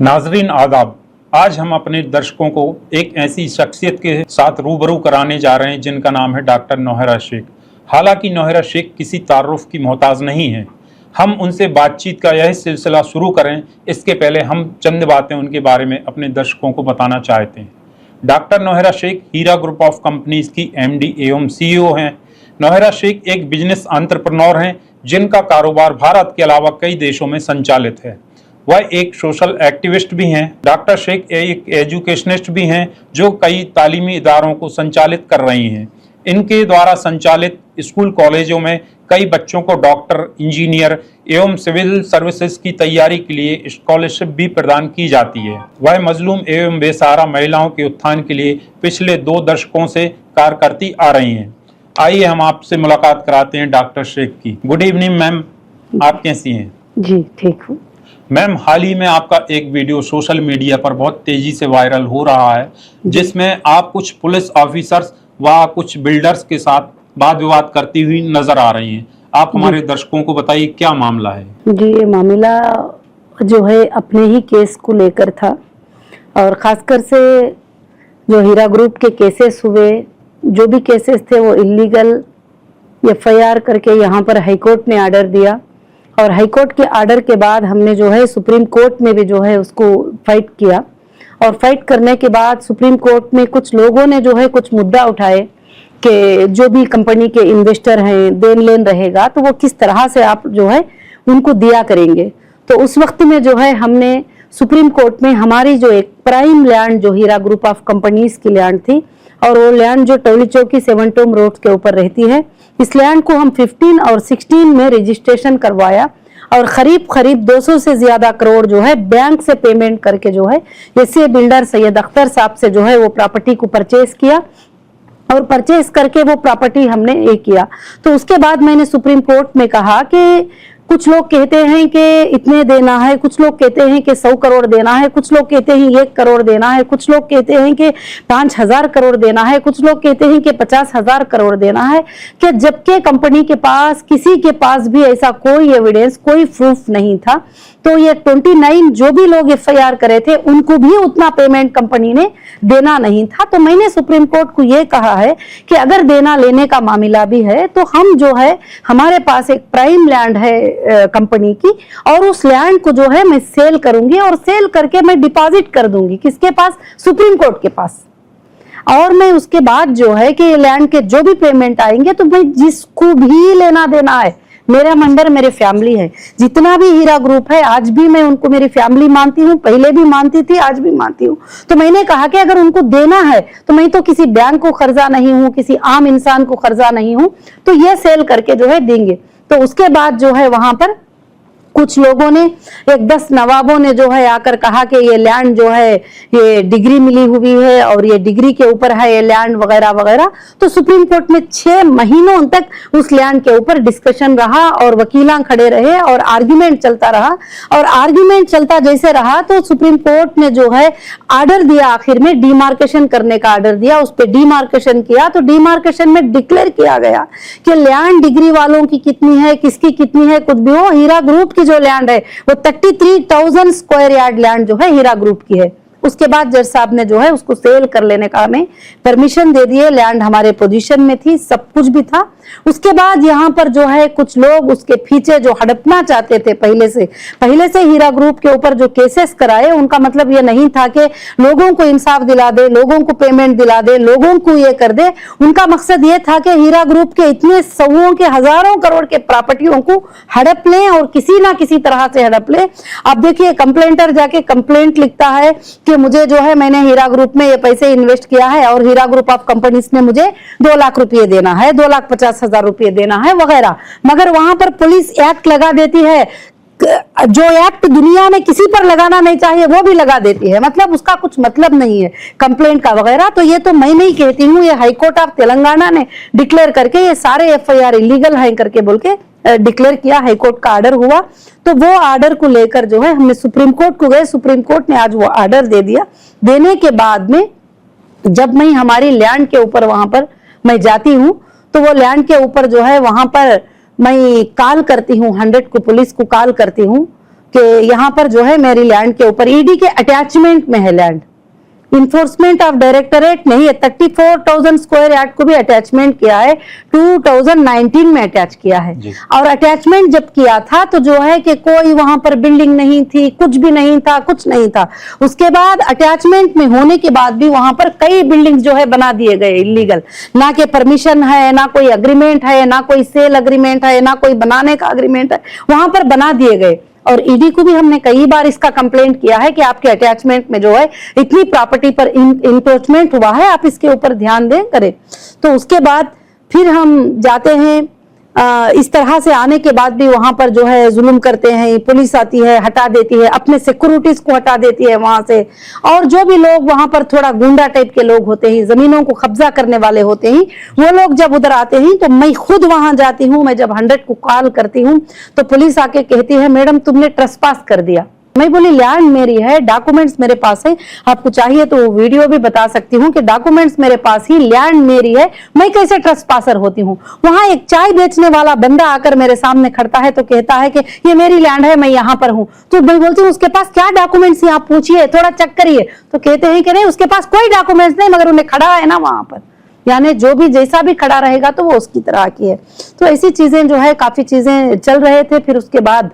नाजरीन आदाब, आज हम अपने दर्शकों को एक ऐसी शख्सियत के साथ रूबरू कराने जा रहे हैं जिनका नाम है डॉक्टर नौहरा शेख। हालांकि नौहरा शेख किसी तारुफ की मोहताज नहीं है। हम उनसे बातचीत का यह सिलसिला शुरू करें, इसके पहले हम चंद बातें उनके बारे में अपने दर्शकों को बताना चाहते हैं। Doctor Nowhera Shaikh Heera group of companies की MD एवं CEO हैं। नौहरा शेख एक बिजनेस एंटरप्रेन्योर हैं जिनका कारोबार भारत के अलावा कई देशों में संचालित है। वह एक सोशल एक्टिविस्ट भी हैं। डॉक्टर शेख एक एजुकेशनिस्ट भी हैं जो कई तालीमी इदारों को संचालित कर रही हैं। इनके द्वारा संचालित स्कूल कॉलेजों में कई बच्चों को डॉक्टर, इंजीनियर एवं सिविल सर्विसेज की तैयारी के लिए स्कॉलरशिप भी प्रदान की जाती है। वह मजलूम एवं बेसहारा महिलाओं के उत्थान के लिए पिछले 2 दशकों से कार्य करती आ रही हैं। आइए हम आपसे मुलाकात कराते हैं डॉक्टर शेख की। गुड इवनिंग मैम, आप कैसी हैं? जी ठीक हूँ मैम, हाल ही में आपका एक वीडियो सोशल मीडिया पर बहुत तेजी से वायरल हो रहा है जिसमें आप कुछ पुलिस ऑफिसर्स व कुछ बिल्डर्स के साथ वाद विवाद करती हुई नजर आ रही हैं। आप हमारे दर्शकों को बताइए क्या मामला है। जी, ये मामला जो है अपने ही केस को लेकर था और खासकर से जो हीरा ग्रुप के केसेस हुए, जो भी केसेस थे वो इलीगल FIR करके यहाँ पर हाईकोर्ट ने आर्डर दिया और हाईकोर्ट के आर्डर के बाद हमने जो है सुप्रीम कोर्ट में भी जो है उसको फाइट किया और फाइट करने के बाद सुप्रीम कोर्ट में कुछ लोगों ने जो है कुछ मुद्दा उठाए कि जो भी कंपनी के इन्वेस्टर हैं, देन लेन रहेगा तो वो किस तरह से आप जो है उनको दिया करेंगे। तो उस वक्त में जो है हमने सुप्रीम कोर्ट में हमारी जो एक प्राइम लैंड जो हीरा ग्रुप ऑफ कंपनीज की लैंड थी और वो लैंड जो टोली चौकी 7 टोम रोड के ऊपर रहती है, इस लैंड को हम 15 और 16 में रजिस्ट्रेशन करवाया और करीब 200 से ज्यादा करोड़ जो है बैंक से पेमेंट करके जो है ऐसे बिल्डर सैयद अख्तर साहब से जो है वो प्रॉपर्टी को परचेज किया और परचेज करके वो प्रॉपर्टी हमने ये किया। तो उसके बाद मैंने सुप्रीम कोर्ट में कहा कि कुछ लोग कहते हैं कि इतने देना है, कुछ लोग कहते हैं कि 100 करोड़ देना है, कुछ लोग कहते हैं 1 करोड़ देना है, कुछ लोग कहते हैं कि 5000 करोड़ देना है, कुछ लोग कहते हैं कि 50,000 करोड़ देना है, कि जबकि कंपनी के पास किसी के पास भी ऐसा कोई एविडेंस, कोई प्रूफ नहीं था। तो ये 29 जो भी लोग FIR करे थे उनको भी उतना पेमेंट कंपनी ने देना नहीं था। तो मैंने सुप्रीम कोर्ट को ये कहा है कि अगर देना लेने का मामला भी है तो हम जो है हमारे पास एक प्राइम लैंड है कंपनी की और उस लैंड को जो है मैं सेल करूंगी और सेल करके मैं डिपॉजिट कर दूंगी किसके पास? सुप्रीम कोर्ट के पास। और मैं उसके बाद जो है कि लैंड के जो भी पेमेंट आएंगे तो मैं जिसको भी लेना देना है, मेरा मेंबर मेरे फैमिली है, जितना भी हीरा ग्रुप है आज भी मैं उनको मेरी फैमिली मानती हूँ, पहले भी मानती थी, आज भी मानती हूँ। तो मैंने कहा कि अगर उनको देना है तो मैं तो किसी बैंक को कर्जा नहीं हूँ, किसी आम इंसान को कर्जा नहीं हूँ, तो ये सेल करके जो है देंगे। तो उसके बाद जो है वहां पर कुछ लोगों ने, एक 10 नवाबों ने जो है आकर कहा कि ये लैंड जो है ये डिग्री मिली हुई है और ये डिग्री के ऊपर है ये लैंड वगैरह वगैरह। तो सुप्रीम कोर्ट में 6 महीनों तक उस लैंड के ऊपर डिस्कशन रहा और वकीलां खड़े रहे और आर्ग्यूमेंट चलता रहा और आर्ग्यूमेंट चलता जैसे रहा तो सुप्रीम कोर्ट ने जो है आर्डर दिया, आखिर में डिमार्केशन करने का आर्डर दिया। उस पर डिमार्केशन किया तो डिमार्केशन में डिक्लेयर किया गया कि लैंड डिग्री वालों की कितनी है, किसकी कितनी है, कुछ भी हो, हीरा ग्रुप जो लैंड है वो 33,000 स्क्वायर यार्ड लैंड जो है हीरा ग्रुप की है। उसके बाद जज साहब ने जो है उसको सेल कर लेने का हमें परमिशन दे दिए। लैंड हमारे पोजीशन में थी, सब कुछ भी था। उसके बाद यहाँ पर जो है कुछ लोग उसके पीछे जो हड़पना चाहते थे, पहले से हीरा ग्रुप के ऊपर जो केसेस कराए उनका मतलब ये नहीं था कि लोगों को इंसाफ दिला दे, लोगों को पेमेंट दिला दे, लोगों को ये कर दे। उनका मकसद ये था कि हीरा ग्रुप के इतने सौओं के हजारों करोड़ के प्रॉपर्टियों को हड़प लें और किसी ना किसी तरह से हड़प लें। अब देखिए कंप्लेंटर जाके कंप्लेंट लिखता है कि मुझे जो है मैंने हीरा ग्रुप में ये पैसे इन्वेस्ट किया है और हीरा ग्रुप ऑफ कंपनीज ने मुझे 2 लाख रुपए देना है, 2,50,000 रुपए देना है वगैरह, मगर वहां पर पुलिस एक्ट लगा देती है, जो एक्ट दुनिया में किसी पर लगाना नहीं चाहिए वो भी लगा देती है, मतलब उसका कुछ मतलब नहीं है कंप्लेंट का वगैरह। तो ये तो मैं नहीं कहती हूँ, ये हाई कोर्ट ऑफ तेलंगाना ने डिक्लेयर करके ये सारे FIR इलीगल है करके बोल के डिक्लेयर किया। हाई कोर्ट का आर्डर हुआ तो वो आर्डर को लेकर जो है हमने सुप्रीम कोर्ट को गए, सुप्रीम कोर्ट ने आज वो आर्डर दे दिया। देने के बाद में जब मैं हमारी लैंड के ऊपर वहां पर मैं जाती हूँ तो वो लैंड के ऊपर जो है वहां पर मैं कॉल करती हूँ, 100 को पुलिस को कॉल करती हूँ कि यहाँ पर जो है मेरी लैंड के ऊपर ईडी के अटैचमेंट में है लैंड, इन्फोर्समेंट ऑफ डायरेक्टरेट नहीं है, 34,000 स्क्वायर यार्ड को भी अटैचमेंट किया है, 2019 में अटैच किया है। और अटैचमेंट जब किया था तो जो है कि कोई वहां पर बिल्डिंग नहीं थी, कुछ भी नहीं था, कुछ नहीं था। उसके बाद अटैचमेंट में होने के बाद भी वहां पर कई बिल्डिंग्स जो है बना दिए गए इलीगल, ना के परमिशन है, ना कोई अग्रीमेंट है, ना कोई सेल अग्रीमेंट है, ना कोई बनाने का अग्रीमेंट है, वहां पर बना दिए गए। और ईडी को भी हमने कई बार इसका कंप्लेंट किया है कि आपके अटैचमेंट में जो है इतनी प्रॉपर्टी पर इंक्रोचमेंट हुआ है, आप इसके ऊपर ध्यान दें करें। तो उसके बाद फिर हम जाते हैं, इस तरह से आने के बाद भी वहां पर जो है जुल्म करते हैं, पुलिस आती है, हटा देती है, अपने सिक्योरिटीज को हटा देती है वहां से। और जो भी लोग वहां पर थोड़ा गुंडा टाइप के लोग होते हैं, जमीनों को कब्जा करने वाले होते हैं, वो लोग जब उधर आते हैं तो मैं खुद वहां जाती हूँ। मैं जब 100 को कॉल करती हूँ तो पुलिस आके कहती है मैडम तुमने ट्रेसपास कर दिया। मैं बोली लैंड मेरी है, डॉक्यूमेंट्स मेरे पास है, आपको चाहिए तो वीडियो भी बता सकती हूँ कि डॉक्यूमेंट्स मेरे पास ही, लैंड मेरी है, मैं कैसे ट्रेसपासर होती हूँ। वहां एक चाय बेचने वाला बंदा आकर मेरे सामने खड़ता है तो कहता है कि ये मेरी लैंड है, मैं यहाँ पर हूँ। तो मैं बोलती हूँ उसके पास क्या डॉक्यूमेंट्स है, आप पूछिए, थोड़ा चेक करिए। तो कहते हैं कि नहीं उसके पास कोई डॉक्यूमेंट्स नहीं, मगर उन्हें खड़ा है ना वहां पर, यानी जो भी जैसा भी खड़ा रहेगा तो वो उसकी तरह की है। तो ऐसी चीजें जो है काफी चीजें चल रहे थे। फिर उसके बाद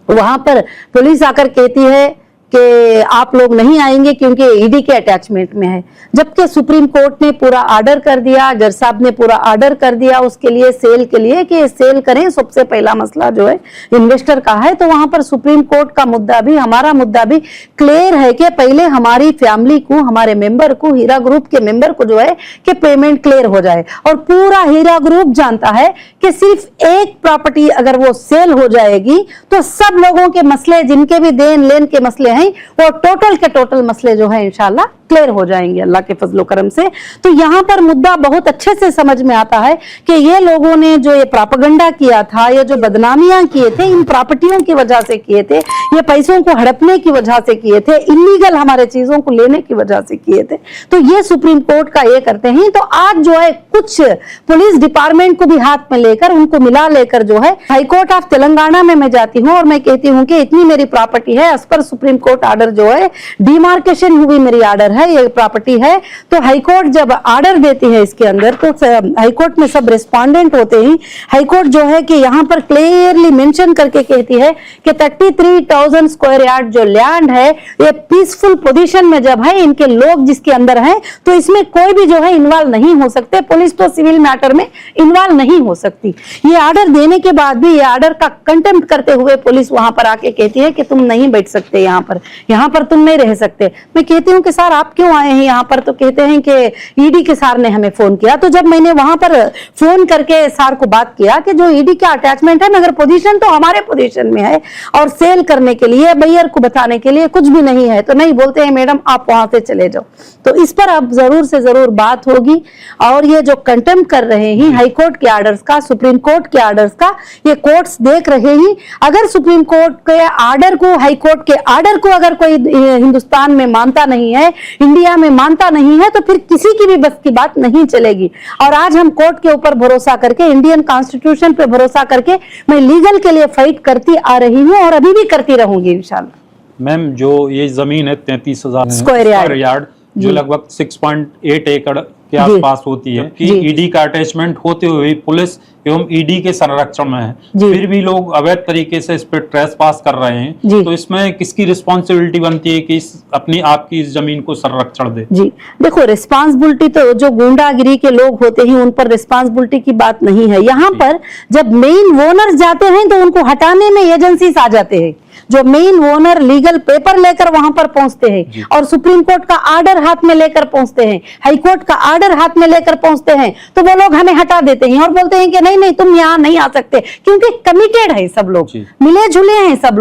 वहां पर पुलिस आकर कहती है कि आप लोग नहीं आएंगे क्योंकि ईडी के अटैचमेंट में है, जबकि सुप्रीम कोर्ट ने पूरा ऑर्डर कर दिया, जज साहब ने पूरा ऑर्डर कर दिया उसके लिए, सेल के लिए कि सेल करें। सबसे पहला मसला जो है इन्वेस्टर का है, तो वहां पर सुप्रीम कोर्ट का मुद्दा भी, हमारा मुद्दा भी क्लियर है कि पहले हमारी फैमिली को, हमारे मेंबर को, हीरा ग्रुप के मेंबर को जो है कि पेमेंट क्लियर हो जाए। और पूरा हीरा ग्रुप जानता है कि सिर्फ एक प्रॉपर्टी अगर वो सेल हो जाएगी तो सब लोगों के मसले, जिनके भी देन लेन के मसले वो टोटल के टोटल मसले जो है इंशाल्लाह क्लियर हो जाएंगे अल्लाह के फजलो करम से। तो यहाँ पर मुद्दा बहुत अच्छे से समझ में आता है कि ये लोगों ने जो ये प्रोपेगेंडा किया था, ये जो बदनामियां किए थे, इन प्रॉपर्टियों की वजह से किए थे, ये पैसों को हड़पने की वजह से किए थे, इलीगल हमारे चीजों को लेने की वजह से किए थे। तो ये सुप्रीम कोर्ट का ये करते हैं। तो आज जो है कुछ पुलिस डिपार्टमेंट को भी हाथ में लेकर, उनको मिला लेकर जो है हाईकोर्ट ऑफ तेलंगाना में मैं जाती हूँ और मैं कहती हूँ कि इतनी मेरी प्रॉपर्टी है, as per supreme court order जो है, डिमार्केशन हुई मेरी ऑर्डर है, ये प्रॉपर्टी है। तो हाईकोर्ट जब ऑर्डर देती है इसके अंदर, तो हाईकोर्ट में सब रिस्पोंडेंट होते ही हाईकोर्ट जो है कि यहाँ पर क्लियरली मेंशन करके कहती है कि 33,000 स्क्वायर यार्ड जो लैंड है, ये पीसफुल पोजीशन में जब है, इनके लोग जिसके अंदर हैं, तो इसमें कोई भी जो है इन्वॉल्व नहीं हो सकते, पुलिस तो सिविल मैटर में इन्वॉल्व नहीं हो सकती। ये ऑर्डर देने के बाद भी, ये ऑर्डर का कंटेम्प्ट करते हुए पुलिस वहां पर आके कहती है कि तुम नहीं बैठ सकते, यहाँ पर तुम नहीं रह सकते। मैं कहती हूँ कि सर आप क्यों आए हैं यहाँ पर? तो कहते हैं कि ईडी के सर ने हमें फोन किया। तो जब मैंने वहां पर फोन करके सर को बात किया कि जो ईडी का अटैचमेंट है, मगर पोजीशन तो हमारे पोजीशन में है और सेल करने के लिए, बायर को बताने के लिए कुछ भी नहीं है, तो नहीं, बोलते हैं मैडम आप वहां से चले जाओ। तो इस पर अब जरूर से जरूर बात होगी। और ये जो कंटेम्प्ट कर रहे हैं हाईकोर्ट के ऑर्डर्स का, सुप्रीम कोर्ट के ऑर्डर्स का, ये कोर्ट्स देख रहे हैं। अगर सुप्रीम कोर्ट के ऑर्डर को, हाईकोर्ट के ऑर्डर को अगर कोई हिंदुस्तान में मानता नहीं है, इंडिया में मानता नहीं है, तो फिर किसी की भी बस की बात नहीं चलेगी। और आज हम कोर्ट के ऊपर भरोसा करके, इंडियन कॉन्स्टिट्यूशन पे भरोसा करके मैं लीगल के लिए फाइट करती आ रही हूँ और अभी भी करती रहूंगी इंशाल्लाह। मैम, जो ये जमीन है 33,000 स्क्वायर यार्ड, जो लगभग 6.8 एकड़ के आसपास होती है, कि ईडी का अटैचमेंट होते हुए पुलिस एवं ईडी के संरक्षण में है, फिर भी लोग अवैध तरीके से इस पर ट्रेस पास कर रहे हैं, तो इसमें किसकी रिस्पॉन्सिबिलिटी बनती है कि अपनी आपकी इस जमीन को संरक्षण दे? जी देखो, रिस्पॉन्सिबिलिटी तो जो गुंडागिरी के लोग होते हैं उन पर रिस्पॉन्सिबिलिटी की बात नहीं है। यहाँ पर जब मेन ओनर्स जाते हैं तो उनको हटाने में एजेंसीज आ जाते हैं, जो मेन ओनर लीगल पेपर लेकर वहां पर पहुंचते हैं और सुप्रीम कोर्ट का ऑर्डर हाथ में लेकर पहुंचते हैं, हाई कोर्ट का ऑर्डर हाथ में लेकर पहुंचते हैं, तो वो लोग हमें हटा देते हैं और बोलते हैं कि नहीं तुम यहाँ नहीं आ सकते, क्योंकि कमिटेड है सब लोग, मिले जुले हैं सब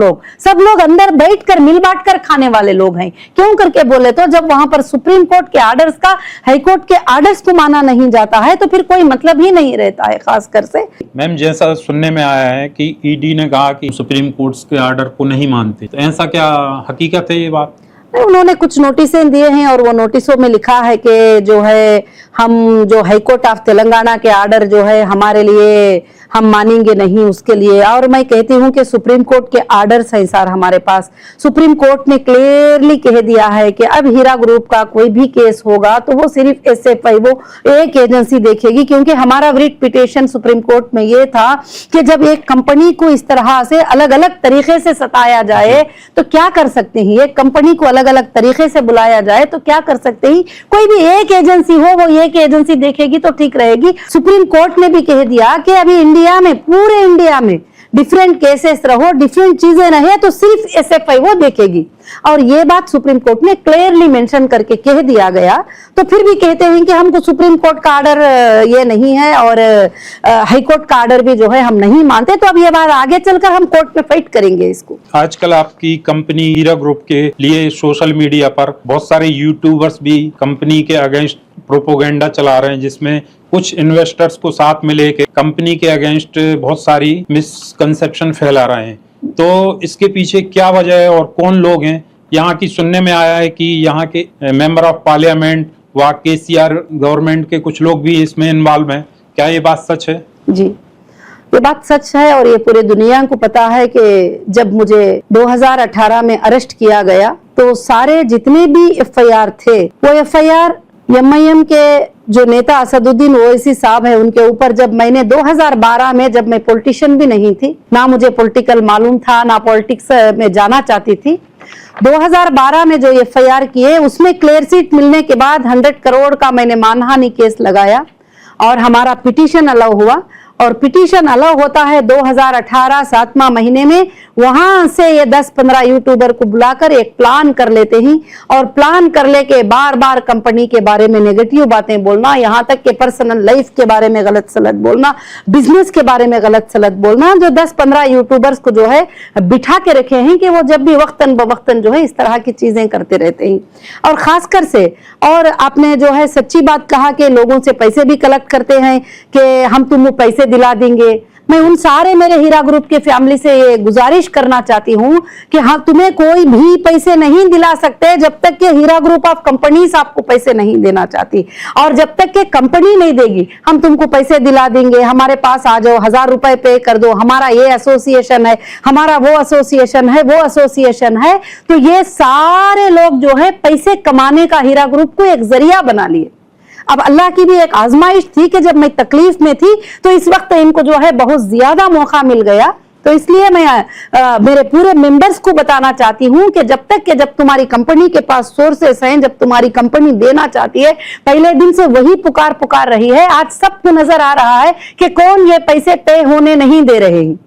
लोग अंदर बैठकर मिल बांट कर खाने वाले लोग हैं। क्यों करके बोले तो जब वहां पर सुप्रीम कोर्ट के ऑर्डर्स का, हाई कोर्ट के ऑर्डर्स को माना नहीं जाता है तो फिर कोई मतलब ही नहीं रहता है। खासकर से मैम, जैसा सुनने में आया है कि ईडी ने कहा कि सुप्रीम कोर्ट के ऑर्डर को नहीं मानते, तो ऐसा क्या हकीकत है ये बात? उन्होंने कुछ नोटिसें दिए हैं और वो नोटिसों में लिखा है कि जो है हम जो हाईकोर्ट ऑफ तेलंगाना के ऑर्डर जो है हमारे लिए हम मानेंगे नहीं उसके लिए। और मैं कहती हूँ कि सुप्रीम कोर्ट के आर्डर्स हैं सर हमारे पास। सुप्रीम कोर्ट ने क्लियरली कह दिया है कि अब हीरा ग्रुप का कोई भी केस होगा तो वो सिर्फ SFI वो एक एजेंसी देखेगी, क्योंकि हमारा रिट पिटिशन सुप्रीम कोर्ट में ये था कि जब एक कंपनी को इस तरह से अलग अलग तरीके से सताया जाए तो क्या कर सकते हैं, एक कंपनी को अलग अलग तरीके से बुलाया जाए तो क्या कर सकते हैं। कोई भी एक एजेंसी हो वो एक एजेंसी देखेगी तो ठीक रहेगी। सुप्रीम कोर्ट ने भी कह दिया कि अभी इंडिया में, पूरे इंडिया में डिफरेंट केसेस रहो, डिफरेंट चीजें रहे तो सिर्फ SFI वो देखेगी। और ये बात सुप्रीम कोर्ट ने क्लियरली मेंशन करके कह दिया गया। तो फिर भी कहते हैं कि हमको सुप्रीम कोर्ट का आर्डर ये नहीं है और हाई कोर्ट का आर्डर भी जो है हम नहीं मानते। तो अब ये बात आगे चलकर हम कोर्ट में फाइट करेंगे इसको। आजकल आपकी कंपनी हीरा ग्रुप के लिए सोशल मीडिया पर बहुत सारे यूट्यूबर्स भी कंपनी के अगेंस्ट प्रोपोगेंडा चला रहे हैं, जिसमें कुछ इन्वेस्टर्स को साथ में लेके कंपनी के अगेंस्ट बहुत सारी मिसकंसेप्शन फैला रहे हैं। तो इसके पीछे क्या वजह है और कौन लोग हैं? यहाँ की सुनने में आया है कि यहाँ के मेंबर ऑफ पार्लियामेंट व KCR गवर्नमेंट के कुछ लोग भी इसमें इन्वॉल्व हैं। क्या ये बात सच है? जी, ये बात सच है और ये पूरे दुनिया को पता है कि जब मुझे 2018 में अरेस्ट किया गया तो सारे जितने भी FIR थे वो FIR MIM के जो नेता असदुद्दीन ओवैसी साहब है उनके ऊपर, जब मैंने 2012 में, जब मैं पॉलिटिशियन भी नहीं थी, ना मुझे पॉलिटिकल मालूम था, ना पॉलिटिक्स में जाना चाहती थी, 2012 में जो FIR किए उसमें क्लियर सीट मिलने के बाद 100 करोड़ का मैंने मानहानि केस लगाया और हमारा पिटीशन अलाउ हुआ। और पिटीशन अलाउ होता है 2018 7वां महीने में। वहां से ये 10-15 यूट्यूबर को बुलाकर एक प्लान कर लेते हैं और प्लान कर लेके बार बार कंपनी के बारे में नेगेटिव बातें बोलना, यहाँ तक कि पर्सनल लाइफ के बारे में गलत सलत बोलना, बिजनेस के बारे में गलत सलत बोलना, जो 10-15 यूट्यूबर्स को जो है बिठा के रखे हैं कि वो जब भी वक्तन बवक्तन जो है इस तरह की चीजें करते रहते हैं। और खासकर से, और आपने जो है सच्ची बात कहा कि लोगों से पैसे भी कलेक्ट करते हैं कि हम तुमको पैसे दिला देंगे। मैं उन सारे मेरे हीरा ग्रुप के फैमिली से ये गुजारिश करना चाहती हूँ कि हाँ, तुम्हें कोई भी पैसे नहीं दिला सकते जब तक कि हीरा ग्रुप ऑफ कंपनीज आपको पैसे नहीं देना चाहती। और जब तक कि कंपनी नहीं देगी हम तुमको पैसे दिला देंगे, हमारे पास आ जाओ, 1000 रुपए पे कर दो, हमारा ये एसोसिएशन है, हमारा वो एसोसिएशन है, वो एसोसिएशन है। तो ये सारे लोग जो है पैसे कमाने का हीरा ग्रुप को एक जरिया बना लिए। अब अल्लाह की भी एक आजमाइश थी कि जब मैं तकलीफ में थी तो इस वक्त इनको जो है बहुत ज्यादा मौका मिल गया। तो इसलिए मैं मेरे पूरे मेंबर्स को बताना चाहती हूं कि जब तुम्हारी कंपनी के पास सोर्सेस हैं, जब तुम्हारी कंपनी देना चाहती है, पहले दिन से वही पुकार रही है। आज सबको नजर आ रहा है कि कौन ये पैसे पे होने नहीं दे रहे हैं।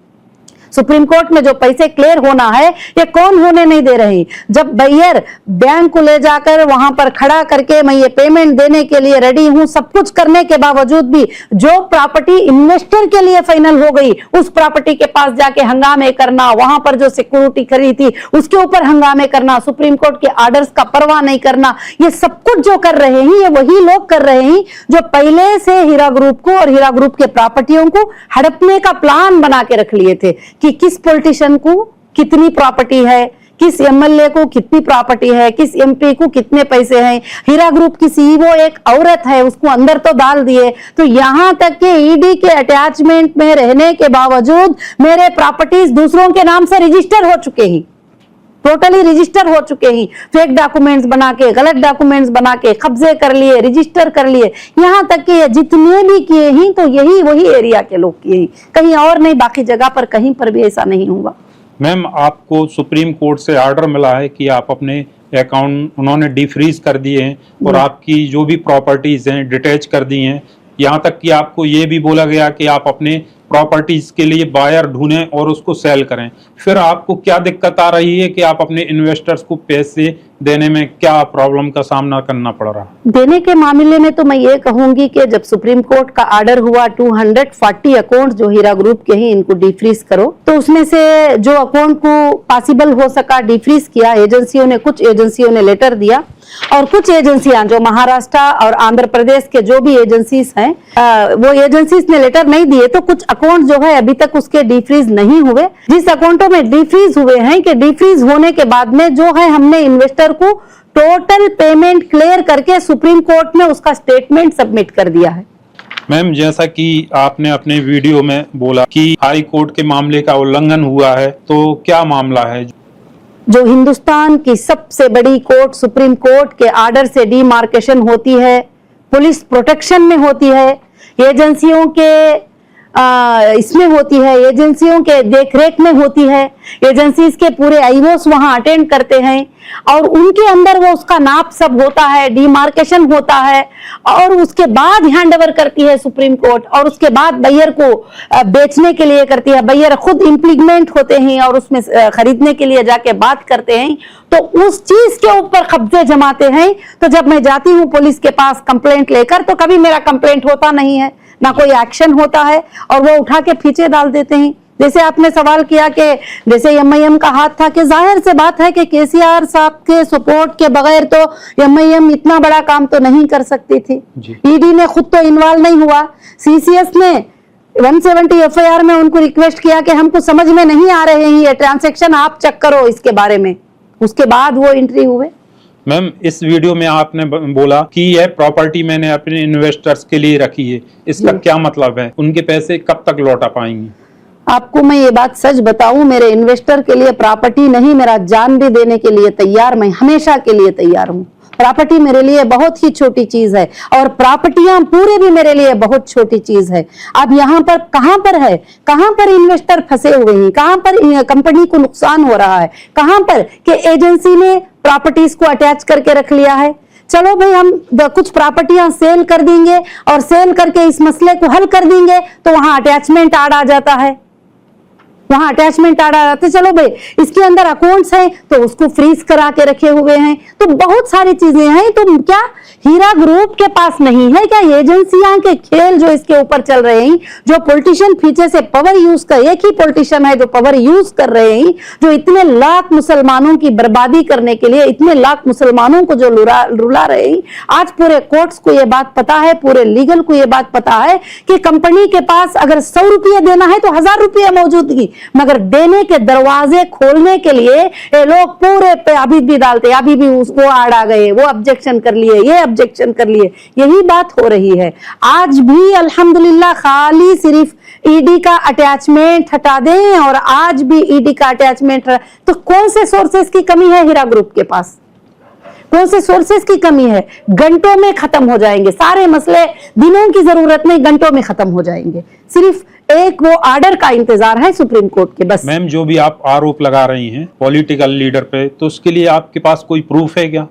सुप्रीम कोर्ट में जो पैसे क्लियर होना है ये कौन होने नहीं दे रही। जब बायर बैंक को ले जाकर वहां पर खड़ा करके मैं ये पेमेंट देने के लिए रेडी हूं, सब कुछ करने के बावजूद भी जो प्रॉपर्टी इन्वेस्टर के लिए फाइनल हो गई उस प्रॉपर्टी के पास जाके हंगामे करना, वहां पर जो सिक्योरिटी खड़ी थी उसके ऊपर हंगामे करना, सुप्रीम कोर्ट के आर्डर्स का परवाह नहीं करना, ये सब कुछ जो कर रहे हैं ये वही लोग कर रहे हैं जो पहले से हीरा ग्रुप को और हीरा ग्रुप के प्रॉपर्टियों को हड़पने का प्लान बना के रख लिए थे कि किस पॉलिटिशियन को कितनी प्रॉपर्टी है, किस MLA को कितनी प्रॉपर्टी है, किस MP को कितने पैसे हैं। हीरा ग्रुप की CEO एक औरत है, उसको अंदर तो डाल दिए। तो यहां तक कि ED के अटैचमेंट में रहने के बावजूद मेरे प्रॉपर्टीज दूसरों के नाम से रजिस्टर हो चुके हैं, टोटली रजिस्टर हो चुके हैं। फेक डॉक्यूमेंट्स बना के, गलत डॉक्यूमेंट्स बना के कब्जे कर लिए, रजिस्टर कर लिए। यहाँ तक कि जितने भी किए हैं तो यही वही एरिया के लोग किए हैं, कहीं और नहीं, बाकी जगह पर कहीं पर भी ऐसा नहीं हुआ। मैम, आपको सुप्रीम कोर्ट से ऑर्डर मिला है कि आप अपने अकाउंट उन्होंने डिफ्रीज कर दिए हैं और आपकी जो भी प्रॉपर्टीज हैं डिटैच कर दी हैं। यहाँ तक कि आपको ये भी बोला गया कि आप अपने प्रॉपर्टीज के लिए बायर ढूंढें और उसको सेल करें। फिर आपको क्या दिक्कत आ रही है कि आप अपने इन्वेस्टर्स को पैसे देने में क्या प्रॉब्लम का सामना करना पड़ रहा है? देने के मामले में तो मैं ये कहूंगी कि जब सुप्रीम कोर्ट का ऑर्डर हुआ 240 अकाउंट जो हीरा ग्रुप के हैं इनको डिफ्रीज करो, तो उसमें से जो अकाउंट को पॉसिबल हो सका डिफ्रीज किया एजेंसियों ने। कुछ एजेंसियों ने लेटर दिया और कुछ एजेंसियां जो महाराष्ट्र और आंध्र प्रदेश के जो भी एजेंसीज हैं वो एजेंसीज ने लेटर नहीं दिए। तो कुछ अकाउंट जो है अभी तक उसके डिफ्रीज नहीं हुए। जिस अकाउंटों में डिफ्रीज हुए हैं कि डिफ्रीज होने के बाद में जो है हमने इन्वेस्टर को टोटल पेमेंट क्लियर करके सुप्रीम कोर्ट में उसका स्टेटमेंट सबमिट कर दिया है। मैम, जैसा कि आपने अपने वीडियो में बोला कि हाई कोर्ट के मामले का उल्लंघन हुआ है, तो क्या मामला है? जो हिंदुस्तान की सबसे बड़ी कोर्ट सुप्रीम कोर्ट के आर्डर से डीमार्केशन होती है, पुलिस प्रोटेक्शन में होती है, एजेंसियों के इसमें होती है, एजेंसियों के देखरेख में होती है, एजेंसीज के पूरे आईओस वहां अटेंड करते हैं और उनके अंदर वो उसका नाप सब होता है, डीमार्केशन होता है और उसके बाद हैंड ओवर करती है सुप्रीम कोर्ट और उसके बाद बायर को बेचने के लिए करती है। बायर खुद इम्प्लीमेंट होते हैं और उसमें खरीदने के लिए जाके बात करते हैं, तो उस चीज के ऊपर कब्जे जमाते हैं। तो जब मैं जाती हूँ पुलिस के पास कंप्लेंट लेकर, तो कभी मेरा कंप्लेंट होता नहीं है, ना कोई एक्शन होता है और वो उठा के पीछे डाल देते हैं। जैसे आपने सवाल किया कि जैसे एमआईएम का हाथ था, कि जाहिर से बात है कि केसीआर साहब के सपोर्ट के बगैर तो एमआईएम इतना बड़ा काम तो नहीं कर सकती थी। ईडी ने खुद तो इन्वॉल्व नहीं हुआ, सीसीएस ने 170 एफआईआर में उनको रिक्वेस्ट किया कि हमको समझ में नहीं आ रहे हैं ये ट्रांजैक्शन, आप चेक करो इसके बारे में, उसके बाद वो एंट्री हुए। मैम, इस वीडियो में आपने बोला कि यह प्रॉपर्टी मैंने अपने इन्वेस्टर्स के लिए रखी है, इसका क्या मतलब है? उनके पैसे कब तक लौटा पाएंगे? आपको मैं ये बात सच बताऊं, मेरे इन्वेस्टर के लिए प्रॉपर्टी नहीं, मेरा जान भी देने के लिए तैयार, मैं हमेशा के लिए तैयार हूं। प्रॉपर्टी मेरे लिए बहुत ही छोटी चीज है और प्रॉपर्टियां पूरे भी मेरे लिए बहुत छोटी चीज है। अब यहाँ पर कहां पर है, कहां पर इन्वेस्टर फंसे हुए हैं, कहां पर कंपनी को नुकसान हो रहा है, कहां पर कि एजेंसी ने प्रॉपर्टीज को अटैच करके रख लिया है। चलो भाई, हम कुछ प्रॉपर्टियां सेल कर देंगे और सेल करके इस मसले को हल कर देंगे, तो वहां अटैचमेंट आड़ आ जाता है, वहां अटैचमेंट आड़ आ जाते। चलो भाई, इसके अंदर अकाउंट्स हैं तो उसको फ्रीज करा के रखे हुए हैं, तो बहुत सारी चीजें हैं। तो क्या हीरा ग्रुप के पास नहीं है क्या? एजेंसियां के खेल जो इसके ऊपर चल रहे हैं, जो पॉलिटिशियन पीछे से पावर यूज कर, एक ही पॉलिटिशियन है जो पावर यूज कर रहे हैं, जो इतने लाख मुसलमानों की बर्बादी करने के लिए, इतने लाख मुसलमानों को जो रुला रहे हैं। आज पूरे कोर्ट्स को यह बात पता है, पूरे लीगल को यह बात पता है कि कंपनी के पास अगर 100 रुपये देना है तो 1000 रुपये मौजूदगी, मगर देने के दरवाजे खोलने के लिए ये लोग पूरे पे अभी भी डालते, अभी भी उसको आड़ आ गए, वो ऑब्जेक्शन कर लिए, ये ऑब्जेक्शन कर लिए, यही बात हो रही है। आज भी अल्हम्दुलिल्लाह खाली सिर्फ ईडी का अटैचमेंट हटा दें और आज भी ईडी का अटैचमेंट, तो कौन से सोर्सेस की कमी है हीरा ग्रुप के पास? कौन से सोर्सेस की कमी है? घंटों में खत्म हो जाएंगे सारे मसले, दिनों की जरूरत नहीं, घंटों में खत्म हो जाएंगे। सिर्फ एक वो ऑर्डर का इंतजार है सुप्रीम कोर्ट के, बस। मैम, जो भी आप आरोप लगा रही हैं पॉलिटिकल लीडर पे, तो उसके लिए आपके पास कोई प्रूफ है क्या?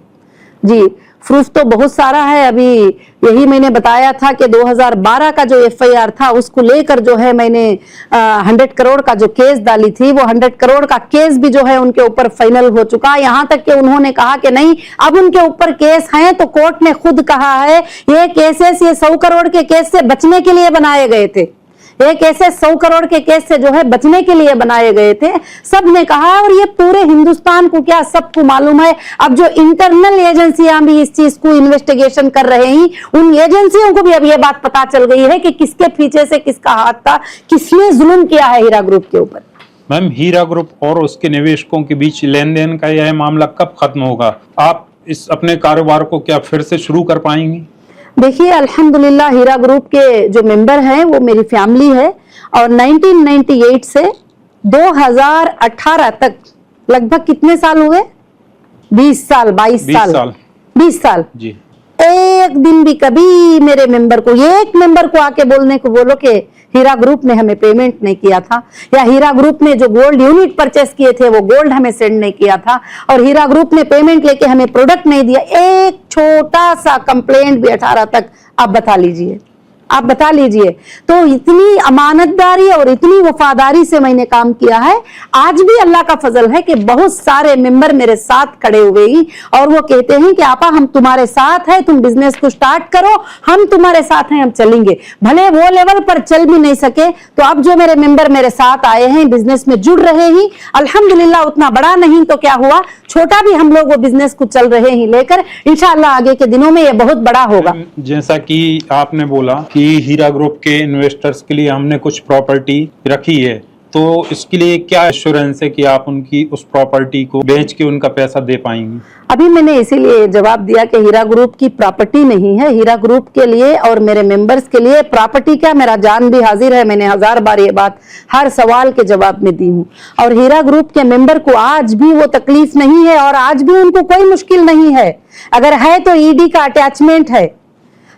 जी, प्रूफ तो बहुत सारा है। अभी यही मैंने बताया था कि 2012 का जो एफआईआर था उसको लेकर जो है मैंने 100 करोड़ का जो केस डाली थी, वो 100 करोड़ का केस भी जो है उनके ऊपर फाइनल हो चुका है। यहाँ तक कि उन्होंने कहा कि नहीं, अब उनके ऊपर केस है, तो कोर्ट ने खुद कहा है ये केसेस, ये 100 करोड़ के केस से बचने के लिए बनाए गए थे, ये केसेस 100 करोड़ के केस से जो है बचने के लिए बनाए गए थे, सब ने कहा। और ये पूरे हिंदुस्तान को क्या सबको मालूम है। अब जो इंटरनल एजेंसियां भी इस चीज को इन्वेस्टिगेशन कर रहे हैं, उन एजेंसियों को भी अब ये बात पता चल गई है कि किसके पीछे से किसका हाथ था, किसने जुल्म किया है हीरा ग्रुप के ऊपर। मैम, हीरा ग्रुप और उसके निवेशकों के बीच लेन देन का यह मामला कब खत्म होगा? आप इस अपने कारोबार को क्या फिर से शुरू कर पाएंगी? देखिए, अल्हम्दुलिल्लाह हीरा ग्रुप के जो मेंबर हैं वो मेरी फैमिली है और 1998 से 2018 तक लगभग कितने साल हुए? 20 साल, 22 साल, 20 साल जी। एक दिन भी कभी मेरे मेंबर को, एक मेंबर को आके बोलने को बोलो कि हीरा ग्रुप ने हमें पेमेंट नहीं किया था, या हीरा ग्रुप ने जो गोल्ड यूनिट परचेस किए थे वो गोल्ड हमें सेंड नहीं किया था, और हीरा ग्रुप ने पेमेंट लेके हमें प्रोडक्ट नहीं दिया, एक छोटा सा कंप्लेंट भी 18 तक आप बता लीजिए, आप बता लीजिए। तो इतनी अमानतदारी और इतनी वफादारी से मैंने काम किया है। आज भी अल्लाह का फजल है कि बहुत सारे मेंबर मेरे साथ खड़े हुए ही और वो कहते हैं कि आपा हम तुम्हारे साथ हैं, तुम बिजनेस को स्टार्ट करो, हम तुम्हारे साथ हैं, हम चलेंगे। भले वो लेवल पर चल भी नहीं सके तो अब जो मेरे मेंबर मेरे साथ आए हैं, बिजनेस में जुड़ रहे ही, अल्हम्दुलिल्लाह उतना बड़ा नहीं तो क्या हुआ, छोटा भी हम लोग वो बिजनेस को चल रहे ही लेकर, इंशाअल्लाह आगे के दिनों में ये बहुत बड़ा होगा। जैसा कि आपने बोला कि हीरा ग्रुप के इन्वेस्टर्स के लिए हमने कुछ प्रॉपर्टी रखी है, तो इसके लिए क्या एश्योरेंस है कि आप उनकी उस प्रॉपर्टी को बेच के उनका पैसा दे पाएंगी? अभी मैंने इसीलिए जवाब दिया कि हीरा ग्रुप की प्रॉपर्टी नहीं है। हीरा ग्रुप के लिए और मेरे मेंबर्स के लिए प्रॉपर्टी क्या, मेरा जान भी हाजिर है। मैंने 1000 बार ये बात हर सवाल के जवाब में दी हूँ। और हीरा ग्रुप के मेंबर को आज भी वो तकलीफ नहीं है और आज भी उनको कोई मुश्किल नहीं है। अगर है तो ईडी का अटैचमेंट है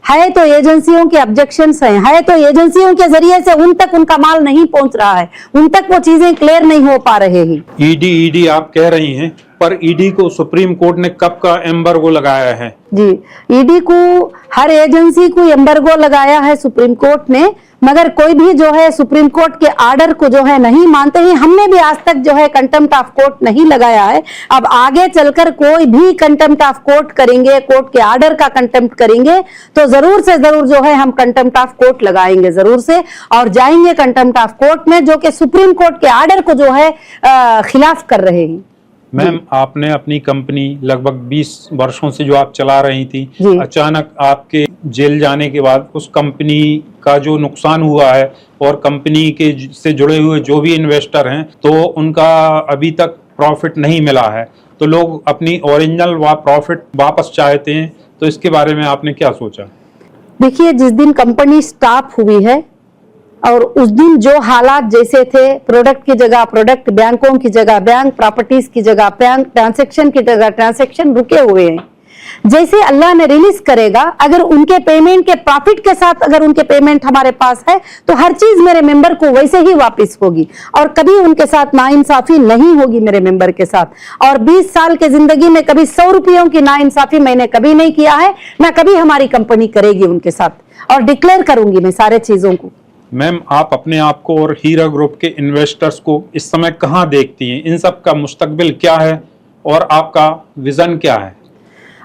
तो एजेंसियों के ऑब्जेक्शंस हैं, है तो एजेंसियों के जरिए से उन तक उनका माल नहीं पहुंच रहा है, उन तक वो चीजें क्लियर नहीं हो पा रहे हैं। ईडी आप कह रही हैं, पर ईडी को सुप्रीम कोर्ट ने कब का एम्बार्गो लगाया है? जी, ईडी को हर एजेंसी को एम्बार्गो लगाया है सुप्रीम कोर्ट ने, मगर कोई भी जो है सुप्रीम कोर्ट के आर्डर को जो है नहीं मानते हैं। हमने भी आज तक जो है कंटेम्प्ट ऑफ कोर्ट नहीं लगाया है। अब आगे चलकर कोई भी कंटेम्प्ट ऑफ कोर्ट करेंगे, कोर्ट के आर्डर का कंटेम्प्ट करेंगे, तो जरूर से जरूर जो है हम कंटेम्प्ट ऑफ कोर्ट लगाएंगे जरूर से, और जाएंगे कंटेम्प्ट ऑफ कोर्ट में, जो कि सुप्रीम कोर्ट के आर्डर को जो है खिलाफ कर रहे हैं। मैम, आपने अपनी कंपनी लगभग 20 वर्षों से जो आप चला रही थी, अचानक आपके जेल जाने के बाद उस कंपनी का जो नुकसान हुआ है और कंपनी के से जुड़े हुए जो भी इन्वेस्टर हैं, तो उनका अभी तक प्रॉफिट नहीं मिला है, तो लोग अपनी ओरिजिनल प्रॉफिट वापस चाहते हैं, तो इसके बारे में आपने क्या सोचा? देखिए, जिस दिन कंपनी स्टॉप हुई है और उस दिन जो हालात जैसे थे, प्रोडक्ट की जगह प्रोडक्ट, बैंकों की जगह बैंक, प्रॉपर्टीज की जगह बैंक, ट्रांसैक्शन की जगह ट्रांसैक्शन रुके हुए हैं। जैसे अल्लाह ने रिलीज करेगा, अगर उनके पेमेंट के प्रॉफिट के साथ अगर उनके पेमेंट हमारे पास है, तो हर चीज मेरे मेंबर को वैसे ही वापस होगी और कभी उनके साथ नाइंसाफी नहीं होगी मेरे मेंबर के साथ। और 20 साल के जिंदगी में कभी 100 रुपयों की नाइंसाफी मैंने कभी नहीं किया है, ना कभी हमारी कंपनी करेगी उनके साथ, और डिक्लेयर करूंगी मैं सारे चीजों को। मैम, आप अपने आप को और हीरा ग्रुप के इन्वेस्टर्स को इस समय कहाँ देखती हैं? इन सब का मुस्तकबिल क्या है और आपका विजन क्या है?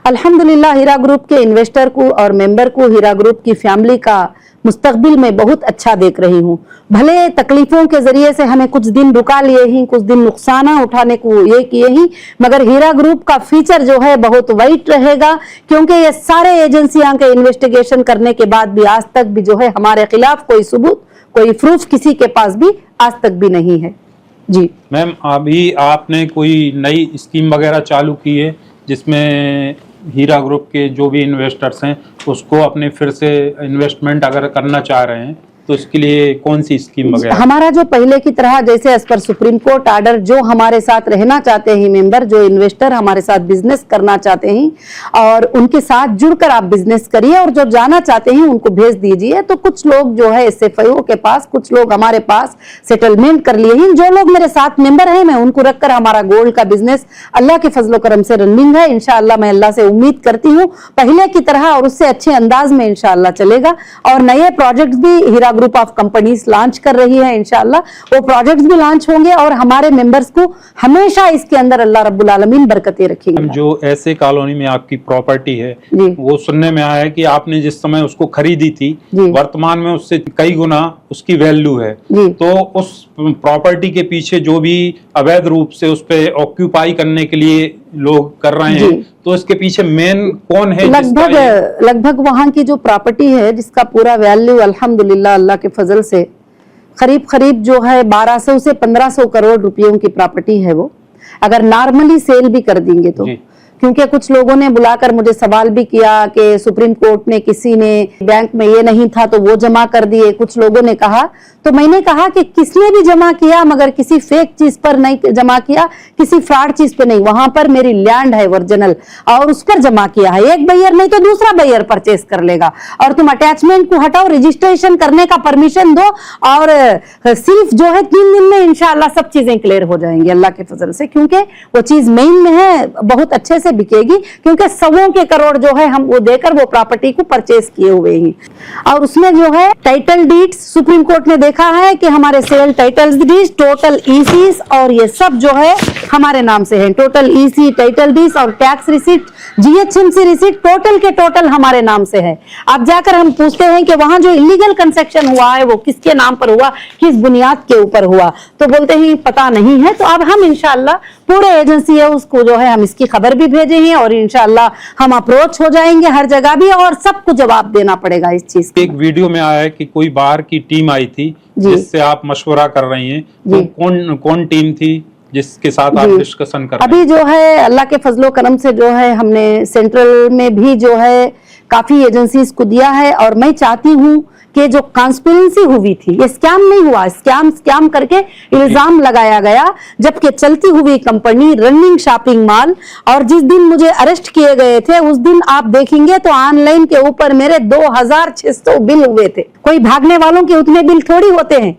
अल्हम्दुलिल्लाह, हीरा ग्रुप के इन्वेस्टर को और मेंबर को, हीरा ग्रुप की फैमिली का मुस्तकबिल में बहुत अच्छा देख रही हूँ। भले तकलीफों के जरिए से हमें कुछ दिन रुका लिए ही, कुछ दिन नुकसान उठाने को ये किए ही, मगर हीरा ग्रुप का फ्यूचर जो है बहुत वाइट रहेगा, क्योंकि ये सारे एजेंसियां के इन्वेस्टिगेशन करने के बाद भी आज तक भी जो है हमारे खिलाफ कोई सबूत, कोई प्रूफ किसी के पास भी आज तक भी नहीं है। जी मैम, अभी आपने कोई नई स्कीम वगैरह चालू की है जिसमें हीरा ग्रुप के जो भी इन्वेस्टर्स हैं उसको अपने फिर से इन्वेस्टमेंट अगर करना चाह रहे हैं, तो इसके लिए कौन सी स्कीम वगैरह? हमारा जो पहले की तरह, जैसे as per supreme court order, जो हमारे साथ रहना चाहते हैं मेंबर, जो इन्वेस्टर हमारे साथ बिजनेस करना चाहते हैं, और उनके साथ जुड़कर आप बिजनेस करिए, और जो जाना चाहते हैं उनको भेज दीजिए। तो कुछ लोग जो है SFIO के पास, कुछ लोग हमारे पास सेटलमेंट कर लिए हैं। जो लोग मेरे साथ मेंबर हैं, मैं उनको रखकर हमारा गोल्ड का बिजनेस अल्लाह के फजलो करम से रनिंग है। इंशाअल्लाह मैं अल्लाह से उम्मीद करती हूँ पहले की तरह और उससे अच्छे अंदाज में इंशाअल्लाह चलेगा। और नए प्रोजेक्ट्स भी हीरा ग्रुप ऑफ कंपनीज लॉन्च कर रही है, इंशाअल्लाह वो प्रोजेक्ट्स भी लॉन्च होंगे, और हमारे मेंबर्स को हमेशा इसके अंदर अल्लाह रब्बुल आलमीन बरकतें रखेंगे। जो ऐसे कॉलोनी में आपकी प्रॉपर्टी है, वो सुनने में आया है कि आपने जिस समय उसको खरीदी थी, वर्तमान में उससे कई गुना उसकी वैल्यू है, तो उस प्रॉपर्टी के पीछे जो भी अवैध रूप से उस पे ऑक्यूपाई करने के लिए लोग कर रहे हैं, तो इसके पीछे मेन कौन है? लगभग वहां की जो प्रॉपर्टी है, जिसका पूरा वैल्यू अल्हम्दुलिल्लाह अल्लाह के फजल से करीब जो है 1200 से 1500 करोड़ रुपयों की प्रॉपर्टी है वो, अगर नॉर्मली सेल भी कर देंगे तो। क्योंकि कुछ लोगों ने बुलाकर मुझे सवाल भी किया कि सुप्रीम कोर्ट ने किसी ने बैंक में ये नहीं था तो वो जमा कर दिए, कुछ लोगों ने कहा, तो मैंने कहा कि किसने भी जमा किया मगर किसी फेक चीज पर नहीं जमा किया, किसी फ्रॉड चीज पे नहीं। वहां पर मेरी लैंड है ओरिजिनल और उस पर जमा किया है। एक बायर नहीं तो दूसरा बायर परचेस कर लेगा, और तुम अटैचमेंट को हटाओ, रजिस्ट्रेशन करने का परमिशन दो, और सिर्फ जो है 3 दिन में इंशाअल्लाह सब चीजें क्लियर हो जाएंगी अल्लाह के फजल से, क्योंकि वो चीज मेन में है, बहुत अच्छे से बिकेगी, क्योंकि सवों के करोड़ जो है हम वो देकर वो प्रॉपर्टी को परचेस किए हुए हैं। और उसमें जो है टाइटल डीड्स, सुप्रीम कोर्ट ने देखा है कि हमारे cell title deeds, total ISIS और ये सब जो है हमारे नाम से है। टोटल ईसी, टाइटल डीड्स और tax receipt, GHMC receipt total के टोटल हमारे नाम से है। अब जाकर हम पूछते हैं कि वहां जो इलीगल कंस्ट्रक्शन हुआ है वो किसके नाम पर हुआ, किस बुनियाद के ऊपर हुआ, तो बोलते हैं पता नहीं है। तो अब हम इंशाअल्लाह पूरे एजेंसी है उसको जो है हम इसकी खबर भी भेजे हैं और इंशाल्लाह हम अप्रोच हो जाएंगे हर जगह भी और सबको जवाब देना पड़ेगा इस चीज का। एक वीडियो में आया है कि कोई बाहर की टीम आई थी जिससे आप मशवरा कर रही हैं, तो कौन टीम थी जिसके साथ आप डिस्कशन कर रहे हैं? अभी जो है अल्लाह के फजलो करम से जो है हमने सेंट्रल में भी जो है काफी एजेंसीज को दिया है और मैं चाहती हूँ कि जो कॉन्स्पिरेंसी हुई थी, ये स्कैम नहीं हुआ, स्कैम करके इल्जाम लगाया गया, जबकि चलती हुई कंपनी, रनिंग शॉपिंग मॉल, और जिस दिन मुझे अरेस्ट किए गए थे उस दिन आप देखेंगे तो ऑनलाइन के ऊपर मेरे 2600 बिल हुए थे। कोई भागने वालों के उतने बिल थोड़ी होते हैं,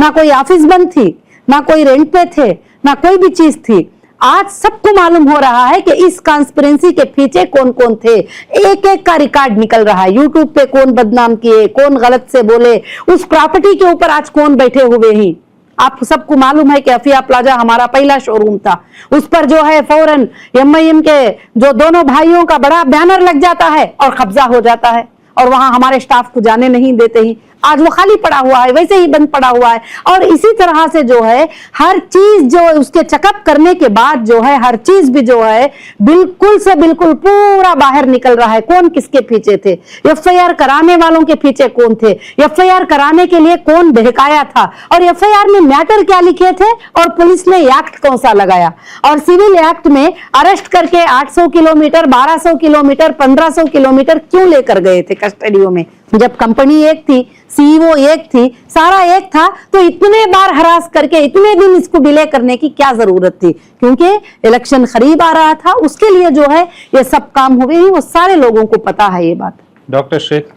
ना कोई ऑफिस बंद थी, ना कोई रेंट पे थे, ना कोई भी चीज थी। आज सबको मालूम हो रहा है कि इस कॉन्स्पिरेंसी के पीछे कौन कौन थे, एक एक का रिकॉर्ड निकल रहा है। यूट्यूब पे कौन बदनाम किए, कौन गलत से बोले, उस प्रॉपर्टी के ऊपर आज कौन बैठे हुए हैं। आप सबको मालूम है कि अफिया प्लाजा हमारा पहला शोरूम था, उस पर जो है फौरन MIM के जो दोनों भाइयों का बड़ा बैनर लग जाता है और कब्जा हो जाता है और वहां हमारे स्टाफ को जाने नहीं देते ही। आज वो खाली पड़ा हुआ है, वैसे ही बंद पड़ा हुआ है। और इसी तरह से जो है हर चीज जो उसके चेकअप करने के बाद जो है हर चीज भी जो है बिल्कुल से बिल्कुल पूरा बाहर निकल रहा है। कौन किसके पीछे थे, FIR कराने वालों के पीछे कौन थे, FIR कराने के लिए कौन बहकाया था, और FIR में मैटर क्या लिखे थे और पुलिस ने एक्ट कौन सा लगाया, और सिविल एक्ट में अरेस्ट करके 800 किलोमीटर, 1200 किलोमीटर, 1500 किलोमीटर क्यों लेकर गए थे कस्टडियो में। जब कंपनी एक थी, CEO एक थी, सारा एक था, तो इतने बार हरास करके इतने दिन इसको डिले करने की क्या जरूरत थी, क्योंकि इलेक्शन करीब आ रहा था, उसके लिए जो है ये सब काम हुए हैं, वो सारे लोगों को पता है ये बात। डॉक्टर शेख,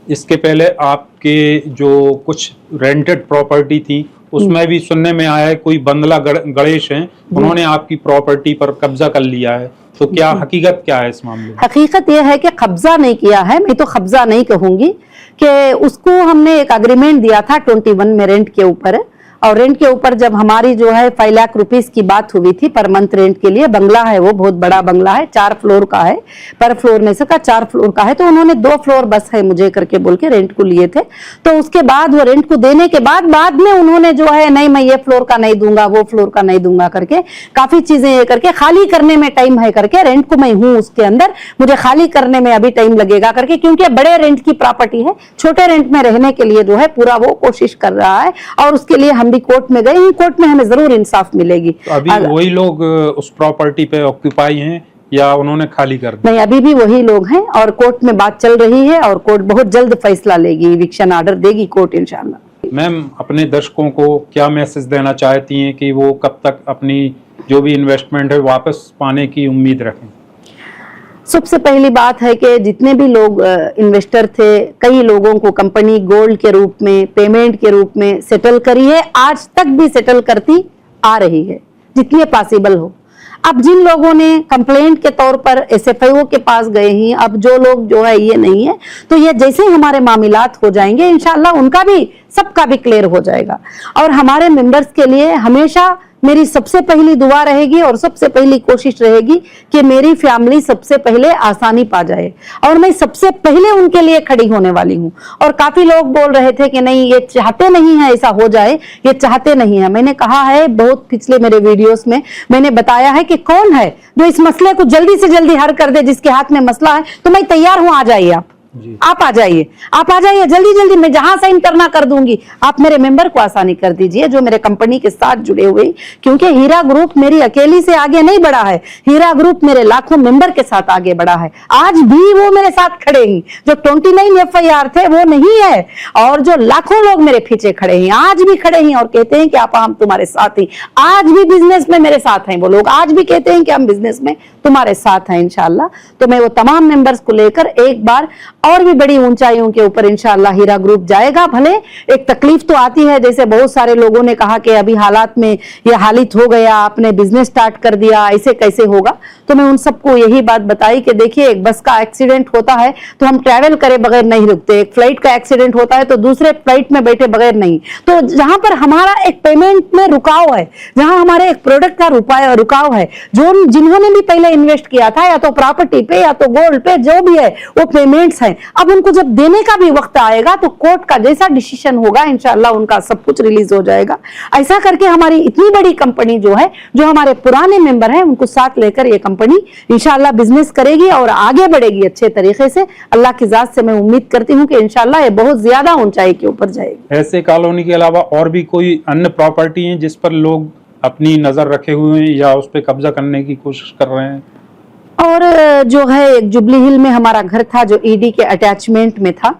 इसके पहले आपके जो कुछ रेंटेड प्रॉपर्टी थी उसमें भी सुनने में आया है कोई बंगला गणेश हैं, उन्होंने आपकी प्रॉपर्टी पर कब्जा कर लिया है, तो क्या हकीकत क्या है इस मामले में? हकीकत यह है कि कब्जा नहीं किया है, मैं तो कब्जा नहीं कहूंगी, कि उसको हमने एक एग्रीमेंट दिया था 21 में रेंट के ऊपर, और रेंट के ऊपर जब हमारी जो है 5 लाख रुपीस की बात हुई थी पर मंथ रेंट के लिए, बंगला है वो बहुत बड़ा बंगला है, 4 फ्लोर का है, पर फ्लोर में से का 4 फ्लोर का है, तो उन्होंने 2 फ्लोर बस है मुझे करके बोल के रेंट को लिए थे। तो उसके बाद वो रेंट को देने के बाद में उन्होंने जो है नहीं मैं ये फ्लोर का नहीं दूंगा, वो फ्लोर का नहीं दूंगा करके काफी चीजें ये करके, खाली करने में टाइम है करके, रेंट को मैं हूं उसके अंदर, मुझे खाली करने में अभी टाइम लगेगा करके, क्योंकि बड़े रेंट की प्रॉपर्टी है, छोटे रेंट में रहने के लिए जो है पूरा वो कोशिश कर रहा है, और उसके लिए हम भी कोर्ट में गए, कोर्ट में हमें जरूर इंसाफ मिलेगी। तो अभी वही लोग उस प्रॉपर्टी पे ऑक्यूपाई हैं या उन्होंने खाली कर दिया? नहीं, अभी भी वही लोग हैं और कोर्ट में बात चल रही है और कोर्ट बहुत जल्द फैसला लेगी, इविक्शन ऑर्डर देगी कोर्ट इंशाल्लाह। मैम, अपने दर्शकों को क्या मैसेज देना चाहती हैं कि वो कब तक अपनी जो भी इन्वेस्टमेंट है वापस पाने की उम्मीद रखें? सबसे पहली बात है कि जितने भी लोग इन्वेस्टर थे, कई लोगों को कंपनी गोल्ड के रूप में, पेमेंट के रूप में सेटल करी है, आज तक भी सेटल करती आ रही है जितने पॉसिबल हो। अब जिन लोगों ने कंप्लेंट के तौर पर SFIO के पास गए हैं, अब जो लोग जो है ये नहीं है, तो ये जैसे हमारे मामलात हो जाएंगे इंशाल्लाह उनका भी सबका भी क्लियर हो जाएगा। और हमारे मेंबर्स के लिए हमेशा मेरी सबसे पहली दुआ रहेगी और सबसे पहली कोशिश रहेगी कि मेरी फैमिली सबसे पहले आसानी पा जाए, और मैं सबसे पहले उनके लिए खड़ी होने वाली हूँ। और काफी लोग बोल रहे थे कि नहीं ये चाहते नहीं है ऐसा हो जाए, ये चाहते नहीं है। मैंने कहा है बहुत पिछले मेरे वीडियोस में मैंने बताया है कि कौन है जो इस मसले को जल्दी से जल्दी हल कर दे, जिसके हाथ में मसला है, तो मैं तैयार हूँ, आ जाइए आप आ जाइए, आप आ जाइए जल्दी जल्दी, मैं जहां साइन करना कर दूंगी। आप मेरे मेंबर को आसानी कर दीजिए जो मेरे कंपनी के साथ जुड़े हुए, क्योंकि हीरा ग्रुप मेरी अकेली से आगे नहीं बढ़ा है, हीरा ग्रुप मेरे लाखों मेंबर के साथ आगे बढ़ा है। आज भी वो मेरे साथ खड़े हैं, जो 29 FIR थे वो नहीं है, और जो लाखों लोग मेरे पीछे खड़े हैं आज भी खड़े हैं और कहते हैं कि आप हम तुम्हारे साथ हैं। आज भी बिजनेस में मेरे साथ हैं वो लोग, आज भी कहते हैं कि हम बिजनेस में तुम्हारे साथ हैं इंशाल्लाह। तो मैं वो तमाम मेंबर्स को लेकर एक बार और भी बड़ी ऊंचाइयों के ऊपर इंशाल्लाह हीरा ग्रुप जाएगा। भले एक तकलीफ तो आती है, जैसे बहुत सारे लोगों ने कहा कि अभी हालात में ये हालित हो गया, आपने बिजनेस स्टार्ट कर दिया, ऐसे कैसे होगा। तो मैं उन सबको यही बात बताई कि देखिए एक बस का एक्सीडेंट होता है तो हम ट्रैवल करे बगैर नहीं रुकते, एक फ्लाइट का एक्सीडेंट होता है तो दूसरे फ्लाइट में बैठे बगैर नहीं। तो जहां पर हमारा एक पेमेंट में रुकाव है, जहां हमारे एक प्रोडक्ट का रुकाव है, जो जिन्होंने भी पहले इन्वेस्ट किया था या तो प्रॉपर्टी पे या तो गोल्ड पे जो भी है वो पेमेंट्स है, है। अब उनको जब देने का भी वक्त आएगा तो कोर्ट का जैसा डिसीजन होगा इंशाल्लाह उनका सब कुछ रिलीज हो जाएगा। ऐसा करके हमारी इतनी बड़ी कंपनी जो है, जो हमारे पुराने मेंबर हैं उनको साथ लेकर ये कंपनी इंशाल्लाह बिजनेस करेगी और आगे बढ़ेगी अच्छे तरीके से। अल्लाह की जात से मैं उम्मीद करती हूँ कि इंशाल्लाह ये बहुत ज्यादा ऊंचाई के ऊपर जाएगी। ऐसे कॉलोनी के अलावा और भी कोई अन्य प्रॉपर्टी है जिस पर लोग अपनी नजर रखे हुए हैं या उस पर कब्जा करने की कोशिश कर रहे हैं? और जो है एक जुबली हिल में हमारा घर था जो ईडी के अटैचमेंट में था,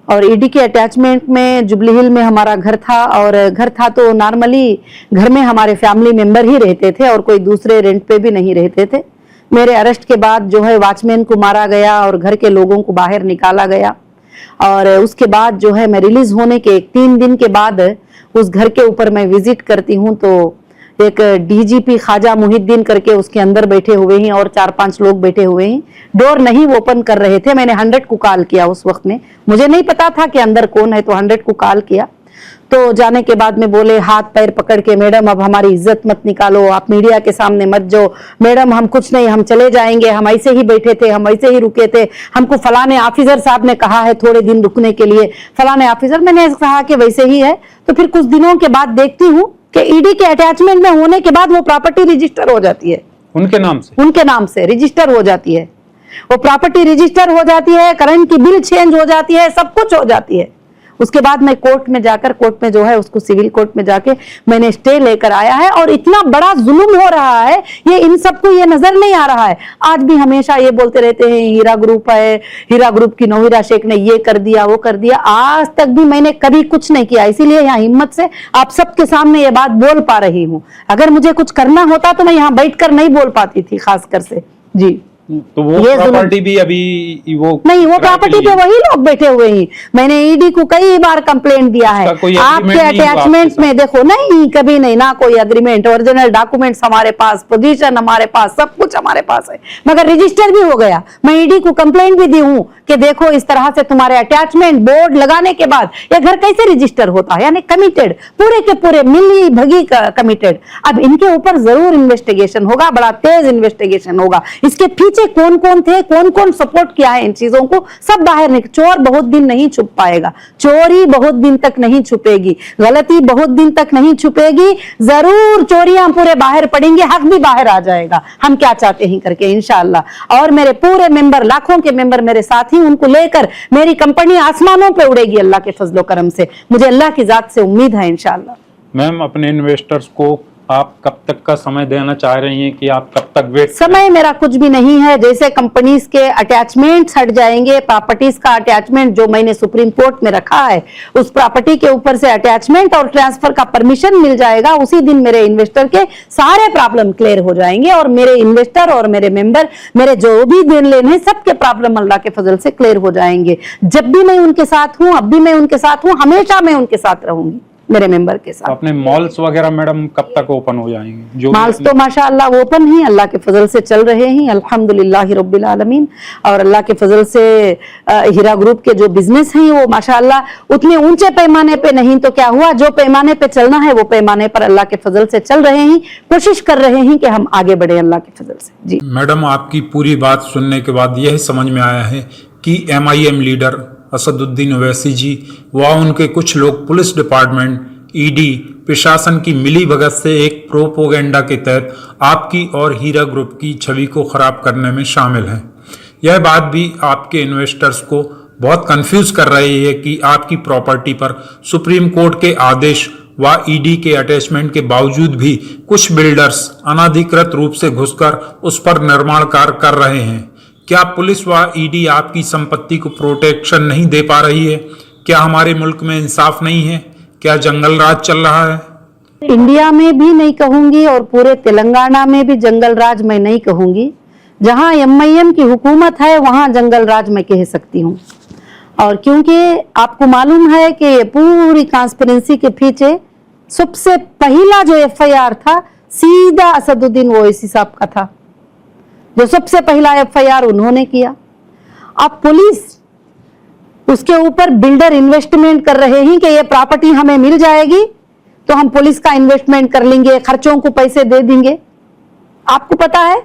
और ईडी के अटैचमेंट में जुबली हिल में हमारा घर था। और घर था तो नॉर्मली घर में हमारे फैमिली मेंबर ही रहते थे और कोई दूसरे रेंट पे भी नहीं रहते थे। मेरे अरेस्ट के बाद जो है वॉचमैन को मारा गया और घर के लोगों को बाहर निकाला गया। और उसके बाद जो है मैं रिलीज होने के 3 दिन के बाद उस घर के ऊपर मैं विजिट करती हूँ तो एक डीजीपी ख्वाजा मुहिद्दीन करके उसके अंदर बैठे हुए हैं और 4-5 लोग बैठे हुए हैं। डोर नहीं ओपन कर रहे थे। मैंने 100 को कॉल किया उस वक्त में, मुझे नहीं पता था कि अंदर कौन है, तो 100 को कॉल किया। तो जाने के बाद में बोले हाथ पैर पकड़ के, मैडम अब हमारी इज्जत मत निकालो, आप मीडिया के सामने मत जाओ, मैडम हम कुछ नहीं, हम चले जाएंगे, हम ऐसे ही बैठे थे, हम ऐसे ही रुके थे, हमको फलाने ऑफिसर साहब ने कहा है थोड़े दिन रुकने के लिए, फलाने ऑफिसर। मैंने कहा कि वैसे ही है। तो फिर कुछ दिनों के बाद देखती हूँ कि ईडी के अटैचमेंट में होने के बाद वो प्रॉपर्टी रजिस्टर हो जाती है, उनके नाम से रजिस्टर हो जाती है, वो प्रॉपर्टी रजिस्टर हो जाती है, करंट की बिल चेंज हो जाती है, सब कुछ हो जाती है। उसके बाद मैं कोर्ट में जाकर, कोर्ट में जो है उसको सिविल कोर्ट में जाके मैंने स्टे लेकर आया है। और इतना बड़ा जुल्म हो रहा है, ये इन सबको ये नजर नहीं आ रहा है। आज भी हमेशा ये बोलते रहते हैं हीरा ग्रुप है, हीरा ग्रुप की नौहिरा शेख ने ये कर दिया वो कर दिया। आज तक भी मैंने कभी कुछ नहीं किया, इसीलिए यहाँ हिम्मत से आप सबके सामने ये बात बोल पा रही हूँ। अगर मुझे कुछ करना होता तो मैं यहाँ बैठकर नहीं बोल पाती थी, खासकर से। जी, तो वो प्रॉपर्टी भी अभी वो नहीं, वो प्रॉपर्टी पे वही लोग बैठे हुए हैं। मैंने ईडी को कई बार कंप्लेंट दिया है। आपके अटैचमेंट में देखो, नहीं कभी नहीं, ना कोई एग्रीमेंट, ओरिजिनल डॉक्यूमेंट्स हमारे पास, पोजीशन हमारे पास, सब कुछ हमारे पास है, मगर रजिस्टर भी हो गया। मैं ईडी को कंप्लेंट भी दी हूँ कि देखो इस तरह से तुम्हारे अटैचमेंट बोर्ड लगाने के बाद ये घर कैसे रजिस्टर होता है, यानी कमिटेड, पूरे के पूरे मिली भगी कमिटेड। अब इनके ऊपर जरूर इन्वेस्टिगेशन होगा, बड़ा तेज इन्वेस्टिगेशन होगा। इसके पीछे कौन कौन थे, कौन कौन सपोर्ट किया है इन चीजों को, सब बाहर निकल। चोर बहुत दिन नहीं छुप पाएगा, चोरी बहुत दिन तक नहीं छुपेगी, गलती बहुत दिन तक नहीं छुपेगी, जरूर चोरियां पूरे बाहर पड़ेंगे, हक भी बाहर आ जाएगा, हम क्या चाहते हैं करके इंशाल्लाह। और मेरे पूरे मेंबर, लाखों के मेंबर मेरे साथी, उनको लेकर मेरी कंपनी आसमानों पे उड़ेगी अल्लाह के फजलो करम से। मुझे अल्लाह की जात से उम्मीद है इंशाल्लाह। मैम, अपने इन्वेस्टर्स को आप कब तक का समय देना चाह रही हैं कि आप कब तक वेट? समय मेरा कुछ भी नहीं है। जैसे कंपनीज के अटैचमेंट्स हट जाएंगे, प्रॉपर्टीज का अटैचमेंट जो मैंने सुप्रीम कोर्ट में रखा है, उस प्रॉपर्टी के ऊपर से अटैचमेंट और ट्रांसफर का परमिशन मिल जाएगा, उसी दिन मेरे इन्वेस्टर के सारे प्रॉब्लम क्लियर हो जाएंगे। और मेरे इन्वेस्टर और मेरे मेंबर, मेरे जो भी देन लेन है, सबके प्रॉब्लम अल्लाह के फजल से क्लियर हो जाएंगे। जब भी मैं उनके साथ हूँ, अब भी मैं उनके साथ हूँ, हमेशा मैं उनके साथ रहूंगी, मेरे मेंबर के साथ। अपने मॉल्स वगैरह मैडम कब तक ओपन हो जाएंगे? जो मॉल्स तो माशाअल्लाह ओपन ही अल्लाह के फजल से चल रहे हैं, अल्हम्दुलिल्लाह रब्बिल आलमीन। और अल्लाह के फजल से हीरा ग्रुप के जो बिजनेस हैं वो माशाअल्लाह उतने ऊंचे पैमाने पे नहीं, तो क्या हुआ, जो पैमाने पे चलना है वो पैमाने पर अल्लाह के फजल से चल रहे हैं। कोशिश कर रहे हैं कि हम आगे बढ़े अल्लाह के फजल से। जी मैडम, आपकी पूरी बात सुनने के बाद यह समझ में आया है कि MIM लीडर असदुद्दीन ओवैसी जी व उनके कुछ लोग पुलिस डिपार्टमेंट, ईडी, प्रशासन की मिली भगत से एक प्रोपोगेंडा के तहत आपकी और हीरा ग्रुप की छवि को खराब करने में शामिल हैं। यह बात भी आपके इन्वेस्टर्स को बहुत कंफ्यूज कर रही है कि आपकी प्रॉपर्टी पर सुप्रीम कोर्ट के आदेश व ईडी के अटैचमेंट के बावजूद भी कुछ बिल्डर्स अनाधिकृत रूप से घुसकर उस पर निर्माण कार्य कर रहे हैं। क्या पुलिस व ईडी आपकी संपत्ति को प्रोटेक्शन नहीं दे पा रही है? क्या हमारे मुल्क में इंसाफ नहीं है? क्या जंगल राज चल रहा है? इंडिया में भी नहीं कहूंगी और पूरे तेलंगाना में भी जंगल राज मैं नहीं कहूंगी। जहां MIM की हुकूमत है वहां जंगल राज मैं कह सकती हूं। और क्योंकि आपको मालूम है कि ये पूरी ट्रांसपेरेंसी के पीछे सबसे पहला जो FIR था सीधा असदुद्दीन ओवैसी साहब का था, जो सबसे पहला FIR उन्होंने किया। अब पुलिस उसके ऊपर बिल्डर इन्वेस्टमेंट कर रहे हैं कि ये प्रॉपर्टी हमें मिल जाएगी तो हम पुलिस का इन्वेस्टमेंट कर लेंगे, खर्चों को पैसे दे देंगे। आपको पता है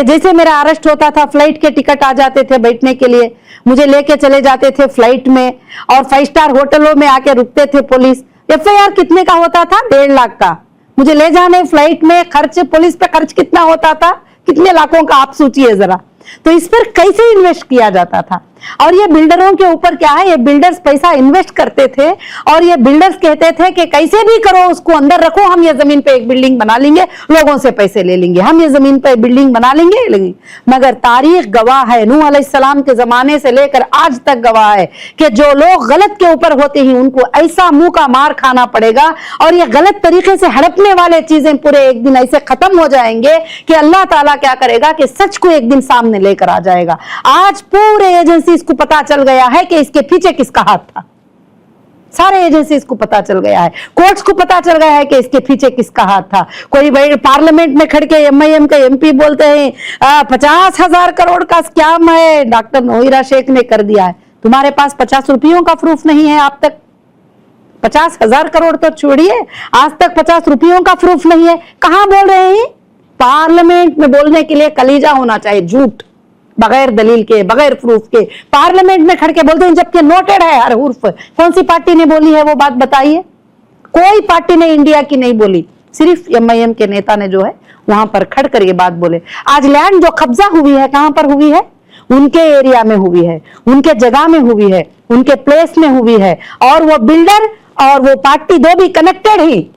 कि जैसे मेरा अरेस्ट होता था, फ्लाइट के टिकट आ जाते थे बैठने के लिए, मुझे लेके चले जाते थे फ्लाइट में और 5 स्टार होटलों में आके रुकते थे पुलिस। FIR कितने का होता था? 1.5 लाख का। मुझे ले जाने फ्लाइट में खर्च, पुलिस पे खर्च कितना होता था? कितने लाखों का आप सोचिए जरा। तो इस पर कैसे इन्वेस्ट किया जाता था? और ये बिल्डरों के ऊपर क्या है, ये बिल्डर्स पैसा इन्वेस्ट करते थे और ये बिल्डर्स कहते थे कि कैसे भी करो उसको अंदर रखो, हम ये जमीन पे एक बिल्डिंग बना लेंगे, लोगों से पैसे ले लेंगे, हम ये जमीन पे बिल्डिंग बना लेंगे। मगर तारीख गवाह है, नूह अलैहिस्सलाम के जमाने से लेकर आज तक गवाह है कि जो लोग गलत के ऊपर होते हैं उनको ऐसा मुंह का मार खाना पड़ेगा और ये गलत तरीके से हड़पने वाले चीजें पूरे एक दिन ऐसे खत्म हो जाएंगे कि अल्लाह ताला क्या करेगा कि सच को एक दिन सामने लेकर आ जाएगा। आज पूरे एजेंसी को पता चल गया है कि इसके पीछे किसका हाथ था। सारे एजेंसीज को पता चल गया है, कोर्ट्स को पता चल गया है कि इसके पीछे किसका हाथ था। कोई भाई पार्लियामेंट में खड़ के MIM के MP बोलते हैं 50,000 करोड़ का स्कैम है, डॉक्टर नोहिरा शेख ने कर दिया है। तुम्हारे पास 50 रुपयों का प्रूफ नहीं है आप तक। 50,000 करोड़ तो छोड़िए, आज तक 50 रुपयों का प्रूफ नहीं है। कहां बोल रहे हैं? पार्लियामेंट में बोलने के लिए कलीजा होना चाहिए, झूठ, बगैर दलील के, बगैर प्रूफ के पार्लियामेंट में खड़ के बोलते हैं, जबकि नोटेड है हर हुर्फ। कौन सी पार्टी ने बोली है वो बात बताइए? कोई पार्टी ने इंडिया की नहीं बोली, सिर्फ MIM के नेता ने जो है वहां पर खड़ कर ये बात बोले। आज लैंड जो कब्जा हुई है कहां पर हुई है? उनके एरिया में हुई है, उनके जगह में हुई है, उनके प्लेस में हुई है और वो बिल्डर और वो पार्टी दो भी कनेक्टेड ही।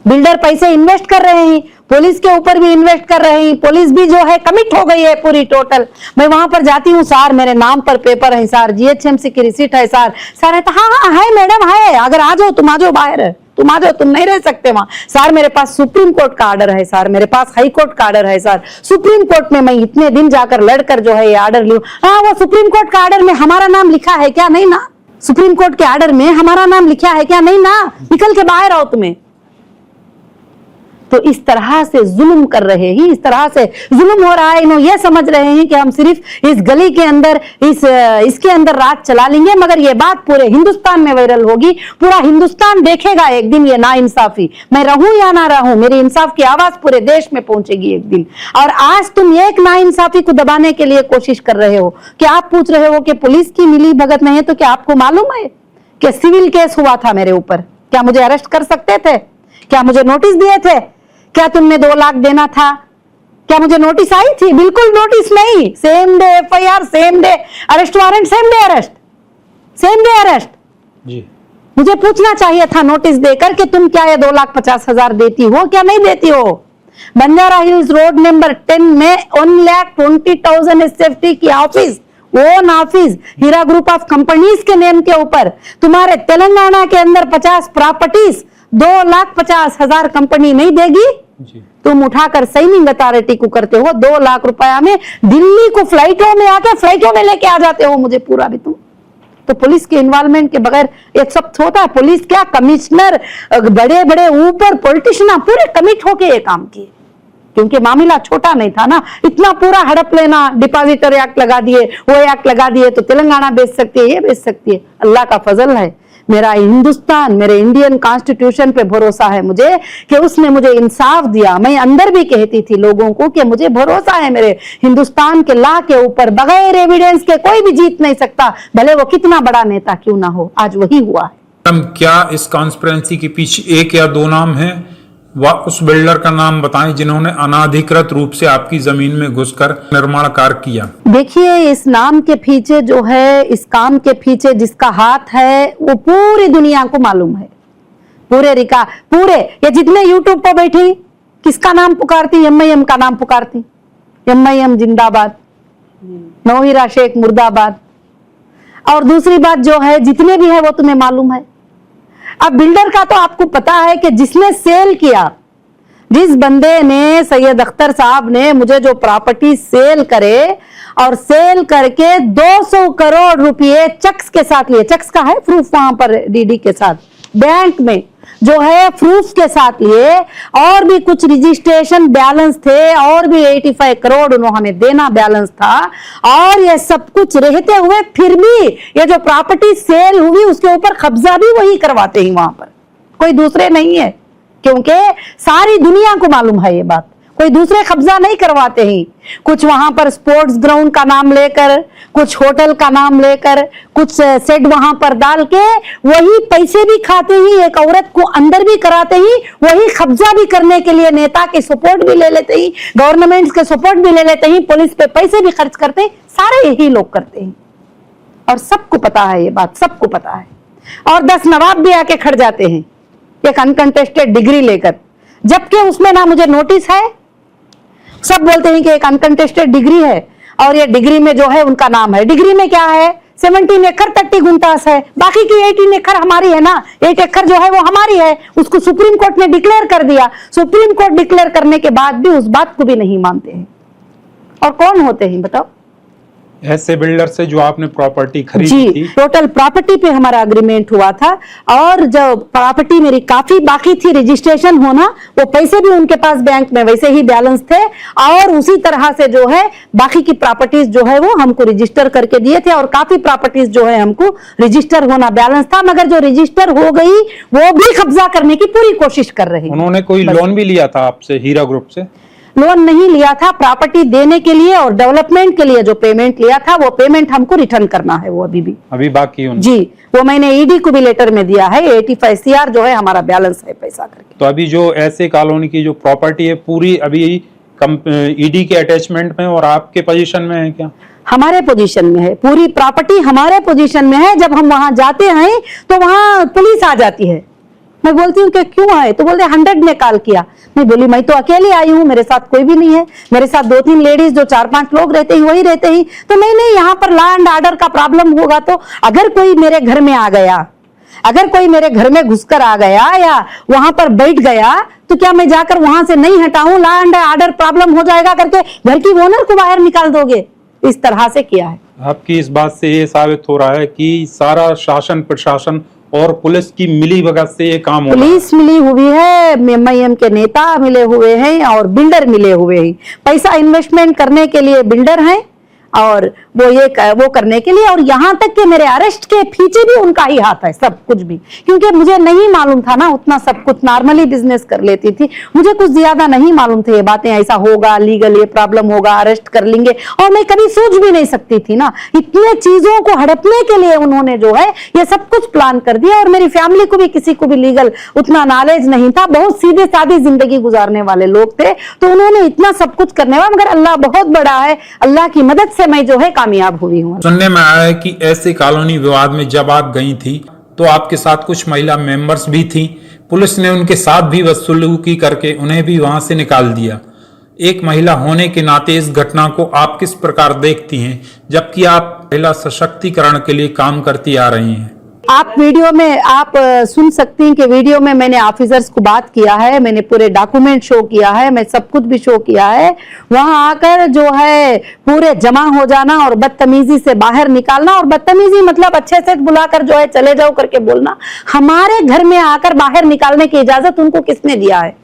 बिल्डर पैसे इन्वेस्ट कर रहे हैं, पुलिस के ऊपर भी इन्वेस्ट कर रहे हैं, पुलिस भी जो है कमिट हो गई है पूरी टोटल। मैं वहां पर जाती हूँ, सर मेरे नाम पर पेपर है सर, GHMC की रिसीट है सर। सर है हाँ है मैडम है, अगर आ जाओ तुम, आ जाओ बाहर, तुम आ जाओ, तुम नहीं रह सकते वहां। सर मेरे पास सुप्रीम कोर्ट का ऑर्डर है सर, मेरे पास हाई कोर्ट का ऑर्डर है सर, सुप्रीम कोर्ट में मैं इतने दिन जाकर लड़कर जो है ये ऑर्डर लूं। हाँ वो सुप्रीम कोर्ट का ऑर्डर में हमारा नाम लिखा है क्या? नहीं ना। सुप्रीम कोर्ट के ऑर्डर में हमारा नाम लिखा है क्या? नहीं ना। निकल के बाहर आओ तुम्हें। तो इस तरह से जुल्म कर रहे हैं, इस तरह से जुल्म हो रहा है। इन्होंने ये समझ रहे हैं कि हम सिर्फ इस गली के अंदर इसके अंदर राज चला लेंगे, मगर ये बात पूरे हिंदुस्तान में वायरल होगी। पूरा हिंदुस्तान देखेगा एक दिन ये नाइंसाफी। मैं रहूं या ना रहूं, मेरी इंसाफ की आवाज पूरे देश में पहुंचेगी एक दिन। और आज तुम एक नाइंसाफी को दबाने के लिए कोशिश कर रहे हो कि आप पूछ रहे हो कि पुलिस की मिली भगत नहीं है। तो क्या आपको मालूम है कि सिविल केस हुआ था मेरे ऊपर? क्या मुझे अरेस्ट कर सकते थे? क्या मुझे नोटिस दिए थे? क्या तुमने 2 लाख देना था? क्या मुझे नोटिस आई थी? बिल्कुल नोटिस नहीं। Same day FIR, same day arrest warrant, same day arrest, same day arrest. जी मुझे पूछना चाहिए था नोटिस देकर कि तुम क्या ये 2,50,000 देती हो क्या नहीं देती हो। बंजारा हिल्स रोड नंबर 10 में 1,20,000 SFT की office, own office Heera group of companies के नेम के ऊपर। तुम्हारे तेलंगाना के अंदर 50 प्रॉपर्टीज 2,50,000 कंपनी नहीं देगी। तुम उठाकर साइनिंग अथॉरिटी को करते हो 2 लाख रुपया में, दिल्ली को फ्लाइटों में आके फ्लाइटों में लेके आ जाते हो मुझे पूरा भी तुम। तो पुलिस के इन्वॉल्वमेंट के बगैर एक सब होता है? पुलिस क्या, कमिश्नर, बड़े बड़े ऊपर पॉलिटिशियन पूरे कमिट होके ये काम किए, क्योंकि मामला छोटा नहीं था ना। इतना पूरा हड़प लेना, डिपॉजिटर एक्ट लगा दिए, वो एक्ट लगा दिए तो तेलंगाना बेच सकती है, ये बेच सकती है। अल्लाह का फजल है, मेरा हिंदुस्तान, मेरे इंडियन कॉन्स्टिट्यूशन पे भरोसा है मुझे कि उसने मुझे इंसाफ दिया। मैं अंदर भी कहती थी लोगों को कि मुझे भरोसा है मेरे हिंदुस्तान के लॉ के ऊपर, बगैर एविडेंस के कोई भी जीत नहीं सकता, भले वो कितना बड़ा नेता क्यों ना हो। आज वही हुआ है। क्या इस कॉन्स्पिरेंसी के पीछे 1 या 2 नाम हैं? उस बिल्डर का नाम बताएं जिन्होंने अनाधिकृत रूप से आपकी जमीन में घुसकर निर्माण कार्य किया। देखिए, इस नाम के पीछे जो है, इस काम के पीछे जिसका हाथ है वो पूरी दुनिया को मालूम है। पूरे ये जितने यूट्यूब पर बैठी किसका नाम पुकारती? MIM का नाम पुकारती। MIM जिंदाबाद, नोहिरा शेख मुर्दाबाद। और दूसरी बात जो है, जितने भी है वो तुम्हें मालूम है। अब बिल्डर का तो आपको पता है कि जिसने सेल किया, जिस बंदे ने, सैयद अख्तर साहब ने मुझे जो प्रॉपर्टी सेल करे और सेल करके 200 करोड़ रुपए चेक्स के साथ लिए, चेक्स का है प्रूफ वहां पर DD के साथ, बैंक में जो है प्रूफ के साथ लिए, और भी कुछ रजिस्ट्रेशन बैलेंस थे, और भी 85 करोड़ उन्होंने देना बैलेंस था। और ये सब कुछ रहते हुए फिर भी ये जो प्रॉपर्टी सेल हुई उसके ऊपर कब्जा भी वही करवाते हैं वहां पर, कोई दूसरे नहीं है, क्योंकि सारी दुनिया को मालूम है ये बात। कोई दूसरे कब्जा नहीं करवाते ही। कुछ वहां पर स्पोर्ट्स ग्राउंड का नाम लेकर, कुछ होटल का नाम लेकर, कुछ सेट वहां पर डाल के वही पैसे भी खाते ही, एक औरत को अंदर भी कराते ही, वही कब्जा भी करने के लिए नेता के सपोर्ट भी ले लेते ही, गवर्नमेंट के सपोर्ट भी ले लेते ही, पुलिस पे पैसे भी खर्च करते ही, सारे यही लोग करते हैं। और सबको पता है, ये बात सबको पता है। और 10 नवाब भी आके खड़ जाते हैं एक अनकंटेस्टेड डिग्री लेकर, जबकि उसमें ना मुझे नोटिस है। सब बोलते हैं कि एक अनकंटेस्टेड डिग्री है और ये डिग्री में जो है उनका नाम है। डिग्री में क्या है? 17 एकड़ 30 गुंटास है, बाकी की 18 एकड़ हमारी है ना। 8 एकड़ जो है वो हमारी है, उसको सुप्रीम कोर्ट ने डिक्लेयर कर दिया। सुप्रीम कोर्ट डिक्लेयर करने के बाद भी उस बात को भी नहीं मानते हैं। और कौन होते हैं बताओ? ऐसे बिल्डर से जो आपने प्रॉपर्टी खरीदी जी, थी। टोटल प्रॉपर्टी पे हमारा अग्रीमेंट हुआ था और जो प्रॉपर्टी मेरी काफी बाकी थी रजिस्ट्रेशन होना, वो पैसे भी उनके पास बैंक में वैसे ही बैलेंस थे और उसी तरह से जो है बाकी की प्रॉपर्टीज जो है वो हमको रजिस्टर करके दिए थे और काफी प्रॉपर्टीज जो है हमको रजिस्टर होना बैलेंस था, मगर जो रजिस्टर हो गई वो भी कब्जा करने की पूरी कोशिश कर रही। उन्होंने कोई लोन भी लिया था आपसे, हीरा ग्रुप से? लोन नहीं लिया था, प्रॉपर्टी देने के लिए और डेवलपमेंट के लिए जो पेमेंट लिया था वो पेमेंट हमको रिटर्न करना है, वो अभी बाकी है। जी, वो मैंने ईडी को भी लेटर में दिया है। 85 CR जो है हमारा बैलेंस है पैसा करके। तो अभी जो ऐसे कॉलोनी की जो प्रॉपर्टी है पूरी अभी ईडी के अटैचमेंट में और आपके पोजीशन में है क्या? हमारे पोजीशन में है, पूरी प्रॉपर्टी हमारे पोजीशन में है। जब हम वहां जाते हैं तो वहां पुलिस आ जाती है। मैं बोलती हूँ कि क्यों आए? तो बोलते 100 ने कॉल किया। मैं बोली मैं तो अकेली आई हूँ, मेरे साथ कोई भी नहीं है, मेरे साथ 2-3 लेडीज जो 4-5 लोग रहते हैं वही रहते हैं। तो नहीं, यहाँ पर लॉ एंड ऑर्डर का प्रॉब्लम होगा। तो अगर कोई मेरे घर में आ गया, अगर कोई मेरे घर में घुसकर आ गया या वहां पर बैठ गया तो क्या मैं जाकर वहां से नहीं हटाऊं? लॉ एंड ऑर्डर प्रॉब्लम हो जाएगा करके घर की ओनर को बाहर निकाल दोगे? इस तरह से किया है। आपकी इस बात से ये साबित हो रहा है कि सारा शासन प्रशासन और पुलिस की मिली भगत से ये काम हो रहा है। पुलिस मिली हुई है, MIM के नेता मिले हुए हैं और बिल्डर मिले हुए हैं। पैसा इन्वेस्टमेंट करने के लिए बिल्डर हैं और वो करने के लिए, और यहाँ तक कि मेरे अरेस्ट के पीछे भी उनका ही हाथ है सब कुछ भी, क्योंकि मुझे नहीं मालूम था ना उतना सब कुछ। नॉर्मली बिजनेस कर लेती थी, मुझे कुछ ज्यादा नहीं मालूम थे ये बातें, ऐसा होगा, लीगल ये प्रॉब्लम होगा, अरेस्ट कर लेंगे, और मैं कभी सोच भी नहीं सकती थी ना। इतने चीजों को हड़पने के लिए उन्होंने जो है ये सब कुछ प्लान कर दिया। और मेरी फैमिली को भी, किसी को भी लीगल उतना नॉलेज नहीं था, बहुत सीधे सादी जिंदगी गुजारने वाले लोग थे। तो उन्होंने इतना सब कुछ करने वाला, मगर अल्लाह बहुत बड़ा है, अल्लाह की मदद से मैं जो है कामयाब हुई हूँ। सुनने में आया है कि ऐसे कॉलोनी विवाद में जब आप गई थी तो आपके साथ कुछ महिला मेंबर्स भी थी, पुलिस ने उनके साथ भी बदसलूकी करके उन्हें भी वहां से निकाल दिया। एक महिला होने के नाते इस घटना को आप किस प्रकार देखती हैं, जबकि आप महिला सशक्तिकरण के लिए काम करती आ रही हैं? आप वीडियो में आप सुन सकती हैं कि वीडियो में मैंने ऑफिसर्स को बात किया है, मैंने पूरे डॉक्यूमेंट शो किया है, मैं सब कुछ भी शो किया है। वहां आकर जो है पूरे जमा हो जाना और बदतमीजी से बाहर निकालना, और बदतमीजी मतलब अच्छे से बुलाकर जो है चले जाओ करके बोलना, हमारे घर में आकर बाहर निकालने की इजाजत उनको किसने दिया है?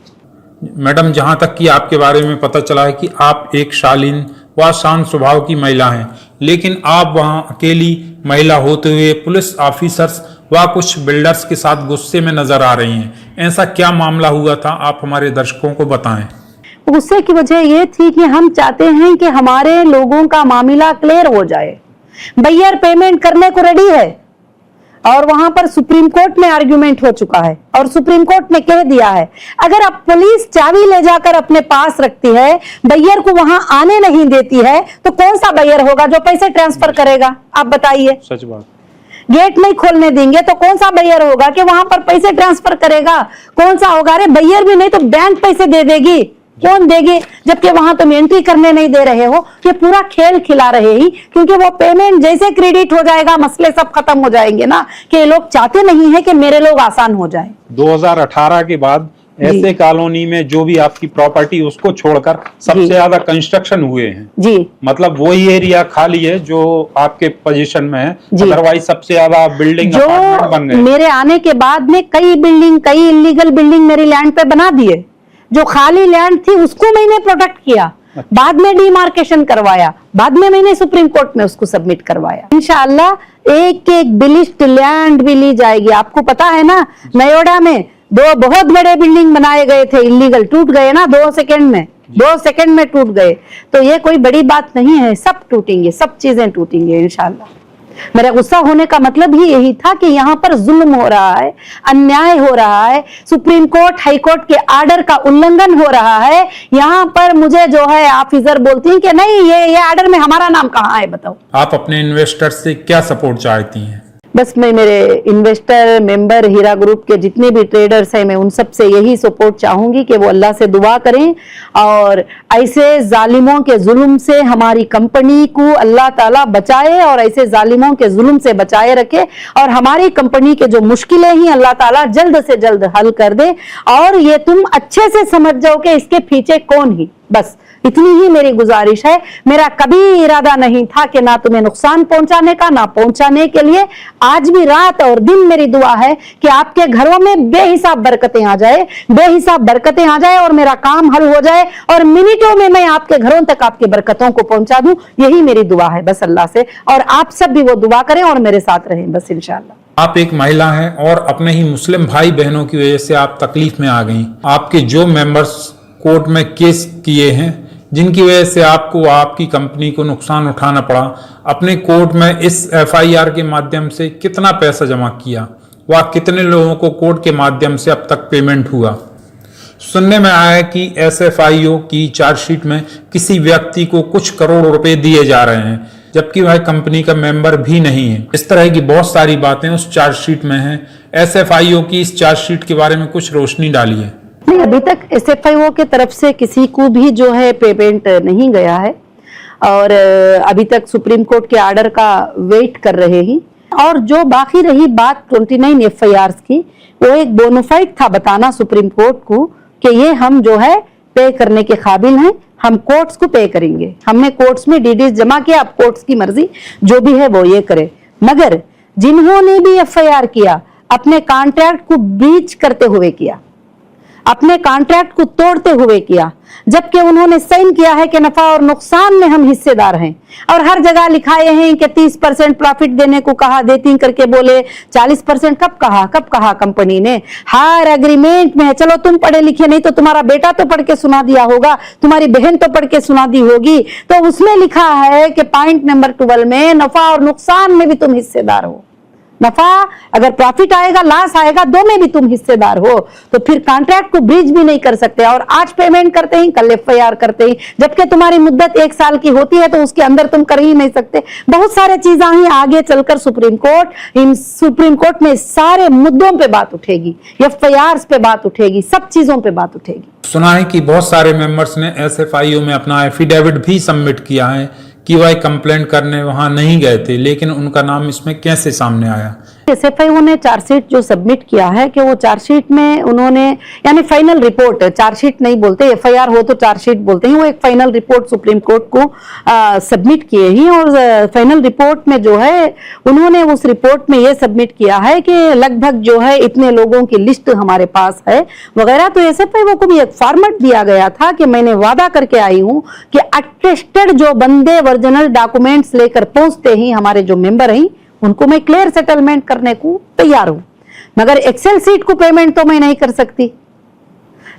मैडम, जहां तक कि आपके बारे में पता चला है कि आप एक शालीन व शांत स्वभाव की महिला हैं, लेकिन आप वहां अकेली महिला होते हुए पुलिस ऑफिसर्स व कुछ बिल्डर्स के साथ गुस्से में नजर आ रही हैं। ऐसा क्या मामला हुआ था, आप हमारे दर्शकों को बताएं। गुस्से की वजह ये थी कि हम चाहते हैं कि हमारे लोगों का मामला क्लियर हो जाए। बैयर पेमेंट करने को रेडी है और वहां पर सुप्रीम कोर्ट में आर्ग्यूमेंट हो चुका है और सुप्रीम कोर्ट ने कह दिया है, अगर अब पुलिस चाबी ले जाकर अपने पास रखती है, बैयर को वहां आने नहीं देती है, तो कौन सा बैयर होगा जो पैसे ट्रांसफर करेगा? आप बताइए। सच बात। गेट नहीं खोलने देंगे तो कौन सा बैयर होगा कि वहां पर पैसे ट्रांसफर करेगा? कौन सा होगा? अरे बैयर भी नहीं तो बैंक पैसे दे देगी, कौन देगी? जबकि वहां तुम एंट्री करने नहीं दे रहे हो, ये पूरा खेल खिला रहे ही, क्योंकि वो पेमेंट जैसे क्रेडिट हो जाएगा मसले सब खत्म हो जाएंगे ना, कि लोग चाहते नहीं है कि मेरे लोग आसान हो जाए। 2018 के बाद ऐसे कॉलोनी में जो भी आपकी प्रॉपर्टी उसको छोड़कर सबसे ज्यादा कंस्ट्रक्शन हुए हैं जी, मतलब वही एरिया खाली है जो आपके पोजीशन में है, अदरवाइज सबसे ज्यादा बिल्डिंग अपार्टमेंट बन गए। मेरे आने के बाद में कई इलीगल बिल्डिंग मेरी लैंड पे बना दिए। जो खाली लैंड थी उसको मैंने प्रोटेक्ट किया, बाद में डिमार्केशन करवाया, बाद में मैंने सुप्रीम कोर्ट में उसको सबमिट करवाया। इंशाअल्लाह एक बिलिस्ट लैंड भी ली जाएगी। आपको पता है ना, नयोडा में 2 बहुत बड़े बिल्डिंग बनाए गए थे इलीगल, टूट गए ना 2 सेकंड में। 2 सेकंड में टूट गए। तो ये कोई बड़ी बात नहीं है, सब टूटेंगे, सब चीजें टूटेंगे इंशाल्लाह। मेरा गुस्सा होने का मतलब ही यही था कि यहाँ पर जुल्म हो रहा है, अन्याय हो रहा है, सुप्रीम कोर्ट हाई कोर्ट के आर्डर का उल्लंघन हो रहा है। यहाँ पर मुझे जो है ऑफिसर बोलती हैं कि नहीं ये आर्डर में हमारा नाम कहाँ है, बताओ। आप अपने इन्वेस्टर से क्या सपोर्ट चाहती हैं? बस मैं मेरे इन्वेस्टर मेंबर हीरा ग्रुप के जितने भी ट्रेडर्स हैं, मैं उन सब से यही सपोर्ट चाहूंगी कि वो अल्लाह से दुआ करें और ऐसे जालिमों के जुल्म से हमारी कंपनी को अल्लाह ताला बचाए और ऐसे जालिमों के जुल्म से बचाए रखे और हमारी कंपनी के जो मुश्किलें हैं अल्लाह ताला जल्द से जल्द हल कर दे। और ये तुम अच्छे से समझ जाओ कि इसके पीछे कौन है, बस इतनी ही मेरी गुजारिश है। मेरा कभी इरादा नहीं था कि ना तुम्हें नुकसान पहुंचाने का, ना पहुंचाने के लिए। आज भी रात और दिन मेरी दुआ है कि आपके घरों में बेहिसाब बरकतें आ जाए, बेहिसाब बरकतें आ जाए और मेरा काम हल हो जाए और मिनटों में मैं आपके घरों तक आपकी बरकतों को पहुंचा दूं। यही मेरी दुआ है बस अल्लाह से, और आप सब भी वो दुआ करें और मेरे साथ रहें बस इंशाअल्लाह। आप एक महिला हैं और अपने ही मुस्लिम भाई बहनों की वजह से आप तकलीफ में आ गई। आपके जो मेंबर्स कोर्ट में केस किए हैं जिनकी वजह से आपको आपकी कंपनी को नुकसान उठाना पड़ा, अपने कोर्ट में इस एफआईआर के माध्यम से कितना पैसा जमा किया, वह कितने लोगों को कोर्ट के माध्यम से अब तक पेमेंट हुआ? सुनने में आया कि एसएफआईओ की चार्जशीट में किसी व्यक्ति को कुछ करोड़ रुपए दिए जा रहे हैं जबकि वह कंपनी का मेंबर भी नहीं है। इस तरह की बहुत सारी बातें उस चार्जशीट में हैं। एसएफआईओ की इस चार्जशीट के बारे में कुछ रोशनी डालिए। नहीं, अभी तक एसएफआईओ के तरफ से किसी को भी जो है पेमेंट नहीं गया है और अभी तक सुप्रीम कोर्ट के आर्डर का वेट कर रहे हैं। और जो बाकी रही बात 29 एफआईआर की, वो एक बोनाफाइड था बताना सुप्रीम कोर्ट को कि ये हम जो है पे करने के काबिल हैं, हम कोर्ट्स को पे करेंगे। हमने कोर्ट्स में डीडीज जमा किया, अब कोर्ट्स की मर्जी जो भी है वो ये करे। मगर जिन्होंने भी एफआईआर किया अपने कॉन्ट्रैक्ट को ब्रीच करते हुए किया, अपने कॉन्ट्रैक्ट को तोड़ते हुए किया, जबकि उन्होंने साइन किया है कि नफा और नुकसान में हम हिस्सेदार हैं। और हर जगह लिखाए हैं कि 30% प्रॉफिट देने को कहा, देती करके बोले 40%। कब कहा कंपनी ने? हर एग्रीमेंट में है। चलो तुम पढ़े लिखे नहीं तो तुम्हारा बेटा तो पढ़ के सुना दिया होगा, तुम्हारी बहन तो पढ़ के सुना दी होगी, तो उसमें लिखा है कि पॉइंट नंबर 12 में नफा और नुकसान में भी तुम हिस्सेदार हो। नफा अगर प्रॉफिट आएगा, लॉस आएगा, दो में भी तुम हिस्सेदार हो। तो फिर कॉन्ट्रैक्ट को ब्रीच भी नहीं कर सकते और आज पेमेंट करते ही कल एफआईआर करते ही, जबकि तुम्हारी मुद्दत 1 साल की होती है तो उसके अंदर तुम कर ही नहीं सकते। बहुत सारे चीजें ही आगे चलकर सुप्रीम कोर्ट में सारे मुद्दों पे बात उठेगी, एफआईआर पे बात उठेगी, सब चीजों पे बात उठेगी। सुना है कि बहुत सारे मेंबर्स ने एसएफआईओ में अपना एफिडेविट भी सबमिट किया है कि वह कंप्लेंट करने वहां नहीं गए थे, लेकिन उनका नाम इसमें कैसे सामने आया? एसएफआईओ ने चार्जशीट जो सबमिट किया है कि वो चार्जशीट में उन्होंने यानी फाइनल रिपोर्ट, चार्जशीट नहीं बोलते, एफआईआर हो तो चार्जशीट बोलते हैं, वो एक फाइनल रिपोर्ट सुप्रीम कोर्ट को सबमिट किए हैं। और फाइनल रिपोर्ट में जो है उन्होंने उस रिपोर्ट में ये सबमिट किया है कि लगभग जो है इतने लोगों की लिस्ट हमारे पास है वगैरह। तो एसएफआईओ को भी एक फॉर्मेट दिया गया था कि मैंने वादा करके आई हूँ कि अटेस्टेड जो बंदे ओरिजिनल डॉक्यूमेंट्स लेकर पहुंचते ही हमारे जो मेंबर हैं उनको मैं क्लियर सेटलमेंट करने को तैयार हूं। मगर एक्सेल सीट को पेमेंट तो मैं नहीं कर सकती।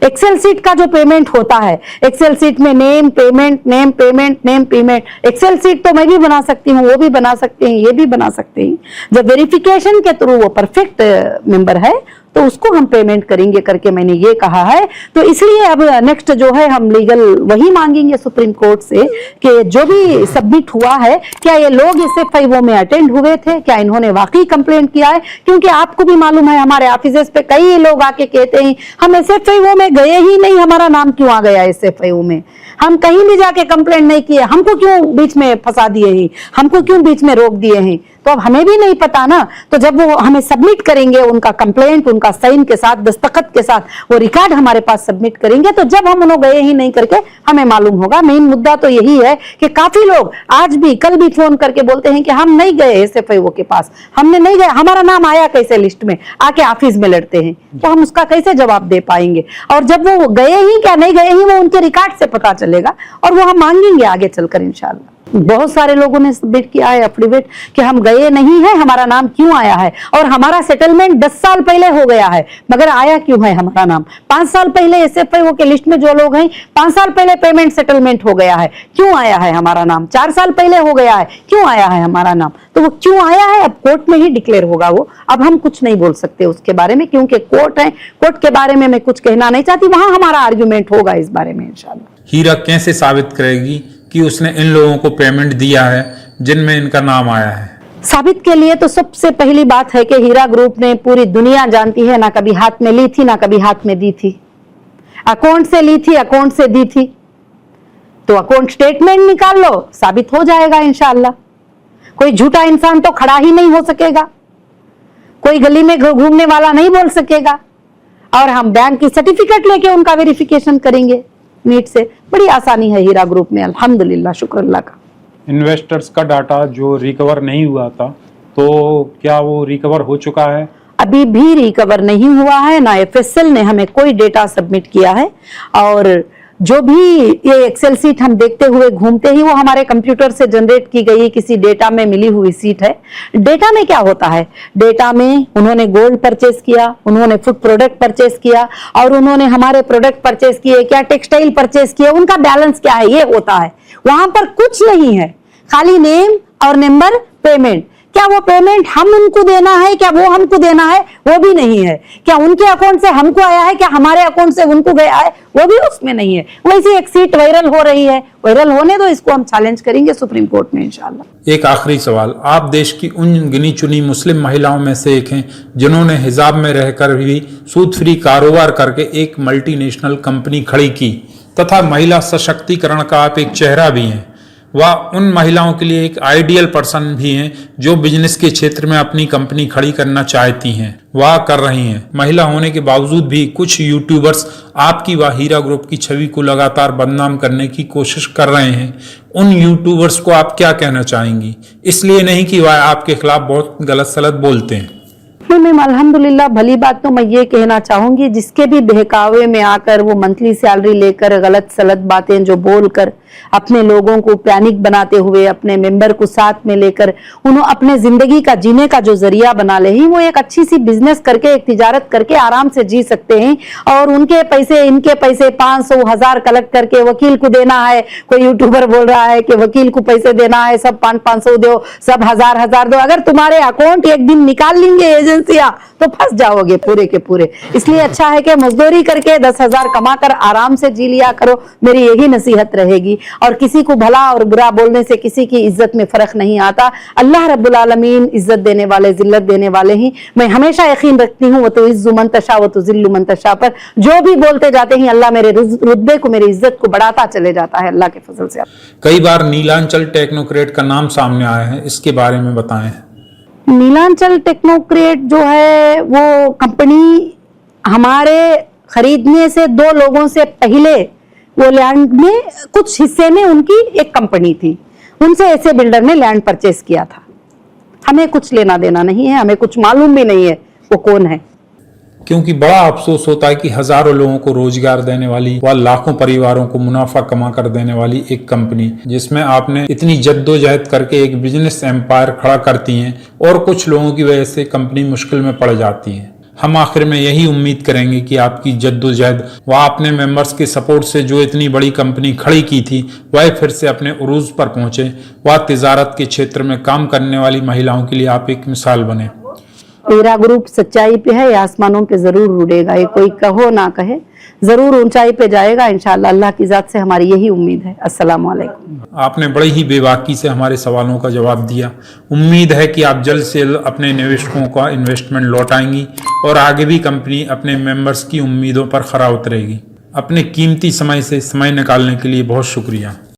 एक्सेल सीट का जो पेमेंट होता है, एक्सेल सीट में नेम पेमेंट, एक्सेल सीट तो मैं भी बना सकती हूँ, वो भी बना सकते हैं, ये भी बना सकते हैं। जब वेरिफिकेशन के थ्रू वो परफेक्ट मेंबर है तो उसको हम पेमेंट करेंगे करके मैंने ये कहा है। तो इसलिए अब नेक्स्ट जो है हम लीगल वही मांगेंगे सुप्रीम कोर्ट से कि जो भी सबमिट हुआ है, क्या ये लोग एसएफआईओ में अटेंड हुए थे, क्या इन्होंने वाकई कंप्लेंट किया है? क्योंकि आपको भी मालूम है हमारे ऑफिसेस पे कई लोग आके कहते हैं हम एसएफआईओ में गए ही नहीं, हमारा नाम क्यों आ गया एसएफआईओ में, हम कहीं भी जाके कंप्लेंट नहीं किए, हमको क्यों बीच में फंसा दिए हैं, हमको क्यों बीच में रोक दिए हैं? तो अब हमें भी नहीं पता ना। तो जब वो हमें सबमिट करेंगे उनका कंप्लेंट, उनका साइन के साथ, दस्तखत के साथ वो रिकॉर्ड हमारे पास सबमिट करेंगे, तो जब हम उन्होंने गए ही नहीं करके हमें मालूम होगा। मेन मुद्दा तो यही है कि काफी लोग आज भी कल भी फोन करके बोलते हैं कि हम नहीं गए एसएफआईओ के पास, हमने नहीं गए, हमारा नाम आया कैसे लिस्ट में, आके ऑफिस में लड़ते हैं, तो हम उसका कैसे जवाब दे पाएंगे? और जब वो गए ही क्या नहीं गए ही वो उनके रिकॉर्ड से पता चलेगा और वो हम मांगेंगे आगे चलकर इंशाल्लाह। बहुत सारे लोगों ने सबमिट किया है एफिडेविट कि हम गए नहीं है, हमारा नाम क्यों आया है, और हमारा सेटलमेंट 10 साल पहले हो गया है मगर आया क्यों है हमारा नाम। 5 साल पहले एसएफआईओ के लिस्ट में जो लोग हैं 5 साल पहले पेमेंट सेटलमेंट हो गया है, क्यों आया है हमारा नाम। 4 साल पहले हो गया है, क्यों आया है हमारा नाम। तो वो क्यों आया है अब कोर्ट में ही डिक्लेयर होगा वो, अब हम कुछ नहीं बोल सकते उसके बारे में, क्योंकि कोर्ट है, कोर्ट के बारे में मैं कुछ कहना नहीं चाहती, वहां हमारा आर्ग्यूमेंट होगा इस बारे में इंशाल्लाह। हीरा कैसे साबित करेगी कि उसने इन लोगों को पेमेंट दिया है जिनमें इनका नाम आया है। साबित के लिए तो सबसे पहली बात है कि हीरा ग्रुप ने, पूरी दुनिया जानती है, ना कभी हाथ में ली थी ना कभी हाथ में दी थी, अकाउंट से ली थी अकाउंट से दी थी। तो अकाउंट स्टेटमेंट निकाल लो, साबित हो जाएगा इंशाअल्लाह। कोई झूठा इंसान तो खड़ा ही नहीं हो सकेगा, कोई गली में घूमने वाला नहीं बोल सकेगा, और हम बैंक की सर्टिफिकेट लेके उनका वेरिफिकेशन करेंगे नीट से। बड़ी आसानी है हीरा ग्रुप में, अल्हम्दुलिल्लाह, शुक्र अल्लाह का। इन्वेस्टर्स का डाटा जो रिकवर नहीं हुआ था, तो क्या वो रिकवर हो चुका है? अभी भी रिकवर नहीं हुआ है, ना एफएसएल ने हमें कोई डेटा सबमिट किया है, और जो भी ये एक्सेल सीट हम देखते हुए घूमते ही वो हमारे कंप्यूटर से जनरेट की गई किसी डेटा में मिली हुई सीट है। डेटा में क्या होता है, डेटा में उन्होंने गोल्ड परचेस किया, उन्होंने फूड प्रोडक्ट परचेस किया, और उन्होंने हमारे प्रोडक्ट परचेस किए, क्या टेक्सटाइल परचेस किए, उनका बैलेंस क्या है ये होता है। वहां पर कुछ नहीं है, खाली नेम और नंबर, पेमेंट। क्या वो पेमेंट हम उनको देना है, क्या वो हमको देना है, वो भी नहीं है। क्या उनके अकाउंट से हमको आया है, क्या हमारे अकाउंट से उनको गया है, वो भी उसमें नहीं है। वैसी एक सीट वायरल हो रही है, वायरल होने दो, इसको हम चैलेंज करेंगे सुप्रीम कोर्ट में इंशाल्लाह। एक आखिरी सवाल, आप देश की उन गिनी चुनी मुस्लिम महिलाओं में से एक हैं जिन्होंने हिजाब में रहकर भी सूद फ्री कारोबार करके एक मल्टीनेशनल कंपनी खड़ी की, तथा महिला सशक्तिकरण का आप एक चेहरा भी हैं। वह उन महिलाओं के लिए एक आइडियल पर्सन भी हैं जो बिजनेस के क्षेत्र में अपनी कंपनी खड़ी करना चाहती हैं, वह कर रही हैं। महिला होने के बावजूद भी कुछ यूट्यूबर्स आपकी व हीरा ग्रुप की छवि को लगातार बदनाम करने की कोशिश कर रहे हैं। उन यूट्यूबर्स को आप क्या कहना चाहेंगी? इसलिए नहीं कि वह आपके खिलाफ बहुत गलत सलत बोलते हैं। मैम अल्हम्दुलिल्लाह, भली बात तो मैं ये कहना चाहूंगी, जिसके भी बहकावे में आकर वो मंथली सैलरी लेकर गलत सलत बातें जो बोलकर अपने लोगों को पैनिक बनाते हुए, अपने मेंबर को साथ में लेकर उन्होंने अपने जिंदगी का जीने का जो जरिया बना ले ही, वो एक अच्छी सी बिजनेस करके, एक तिजारत करके आराम से जी सकते हैं। और उनके पैसे, इनके पैसे 500 1000 कलेक्ट करके वकील को देना है। कोई यूट्यूबर बोल रहा है कि वकील को पैसे देना है, सब 500 दो, सब 1000 दो। अगर तुम्हारे अकाउंट एक दिन निकाल लेंगे एजेंसियां तो फंस जाओगे पूरे के पूरे। इसलिए अच्छा है कि मजदूरी करके 10,000 कमाकर आराम से जी लिया करो, मेरी यही नसीहत रहेगी। और किसी को भला और बुरा बोलने से किसी की इज्जत में फर्क नहीं आता। अल्लाह रब्बुल आलमीन इज्जत देने वाले, जिल्लत देने वाले ही। मैं हमेशा यकीन रखती हूँ, वो तो इज्जु मन तशा व तो जिल्लु मन तशा, पर जो भी बोलते जाते हैं अल्लाह मेरे रुतबे को, मेरी इज्जत को बढ़ाता चले जाता है अल्लाह के फजल से। कई बार नीलांचल टेक्नोक्रेट का नाम सामने आया है, इसके बारे में बताएं। नीलांचल टेक्नोक्रेट जो है वो कंपनी हमारे खरीदने से 2 लोगों से पहले वो लैंड में कुछ हिस्से में उनकी एक कंपनी थी, उनसे ऐसे बिल्डर ने लैंड परचेस किया था। हमें कुछ लेना देना नहीं है, हमें कुछ मालूम भी नहीं है वो कौन है। क्योंकि बड़ा अफसोस होता है कि हजारों लोगों को रोजगार देने वाली व लाखों परिवारों को मुनाफा कमा कर देने वाली एक कंपनी, जिसमें आपने इतनी जद्दोजहद करके एक बिजनेस एम्पायर खड़ा करती हैं, और कुछ लोगों की वजह से कंपनी मुश्किल में पड़ जाती है। हम आखिर में यही उम्मीद करेंगे कि आपकी जद्दोजहद व अपने मेंबर्स के सपोर्ट से जो इतनी बड़ी कंपनी खड़ी की थी वह फिर से अपने उरूज पर पहुंचे, व तिजारत के क्षेत्र में काम करने वाली महिलाओं के लिए आप एक मिसाल बने। हीरा ग्रुप सच्चाई पे है, आसमानों पे जरूर उड़ेगा, ये कोई कहो ना कहे, जरूर ऊंचाई पे जाएगा इंशाअल्लाह। अल्लाह की जात से हमारी यही उम्मीद है। अस्सलाम वालेकुम। आपने बड़ी ही बेबाकी से हमारे सवालों का जवाब दिया। उम्मीद है कि आप जल्द से जल्द अपने निवेशकों का इन्वेस्टमेंट लौटाएंगी और आगे भी कंपनी अपने मेंबर्स की उम्मीदों पर खरा उतरेगी। अपने कीमती समय से समय निकालने के लिए बहुत शुक्रिया।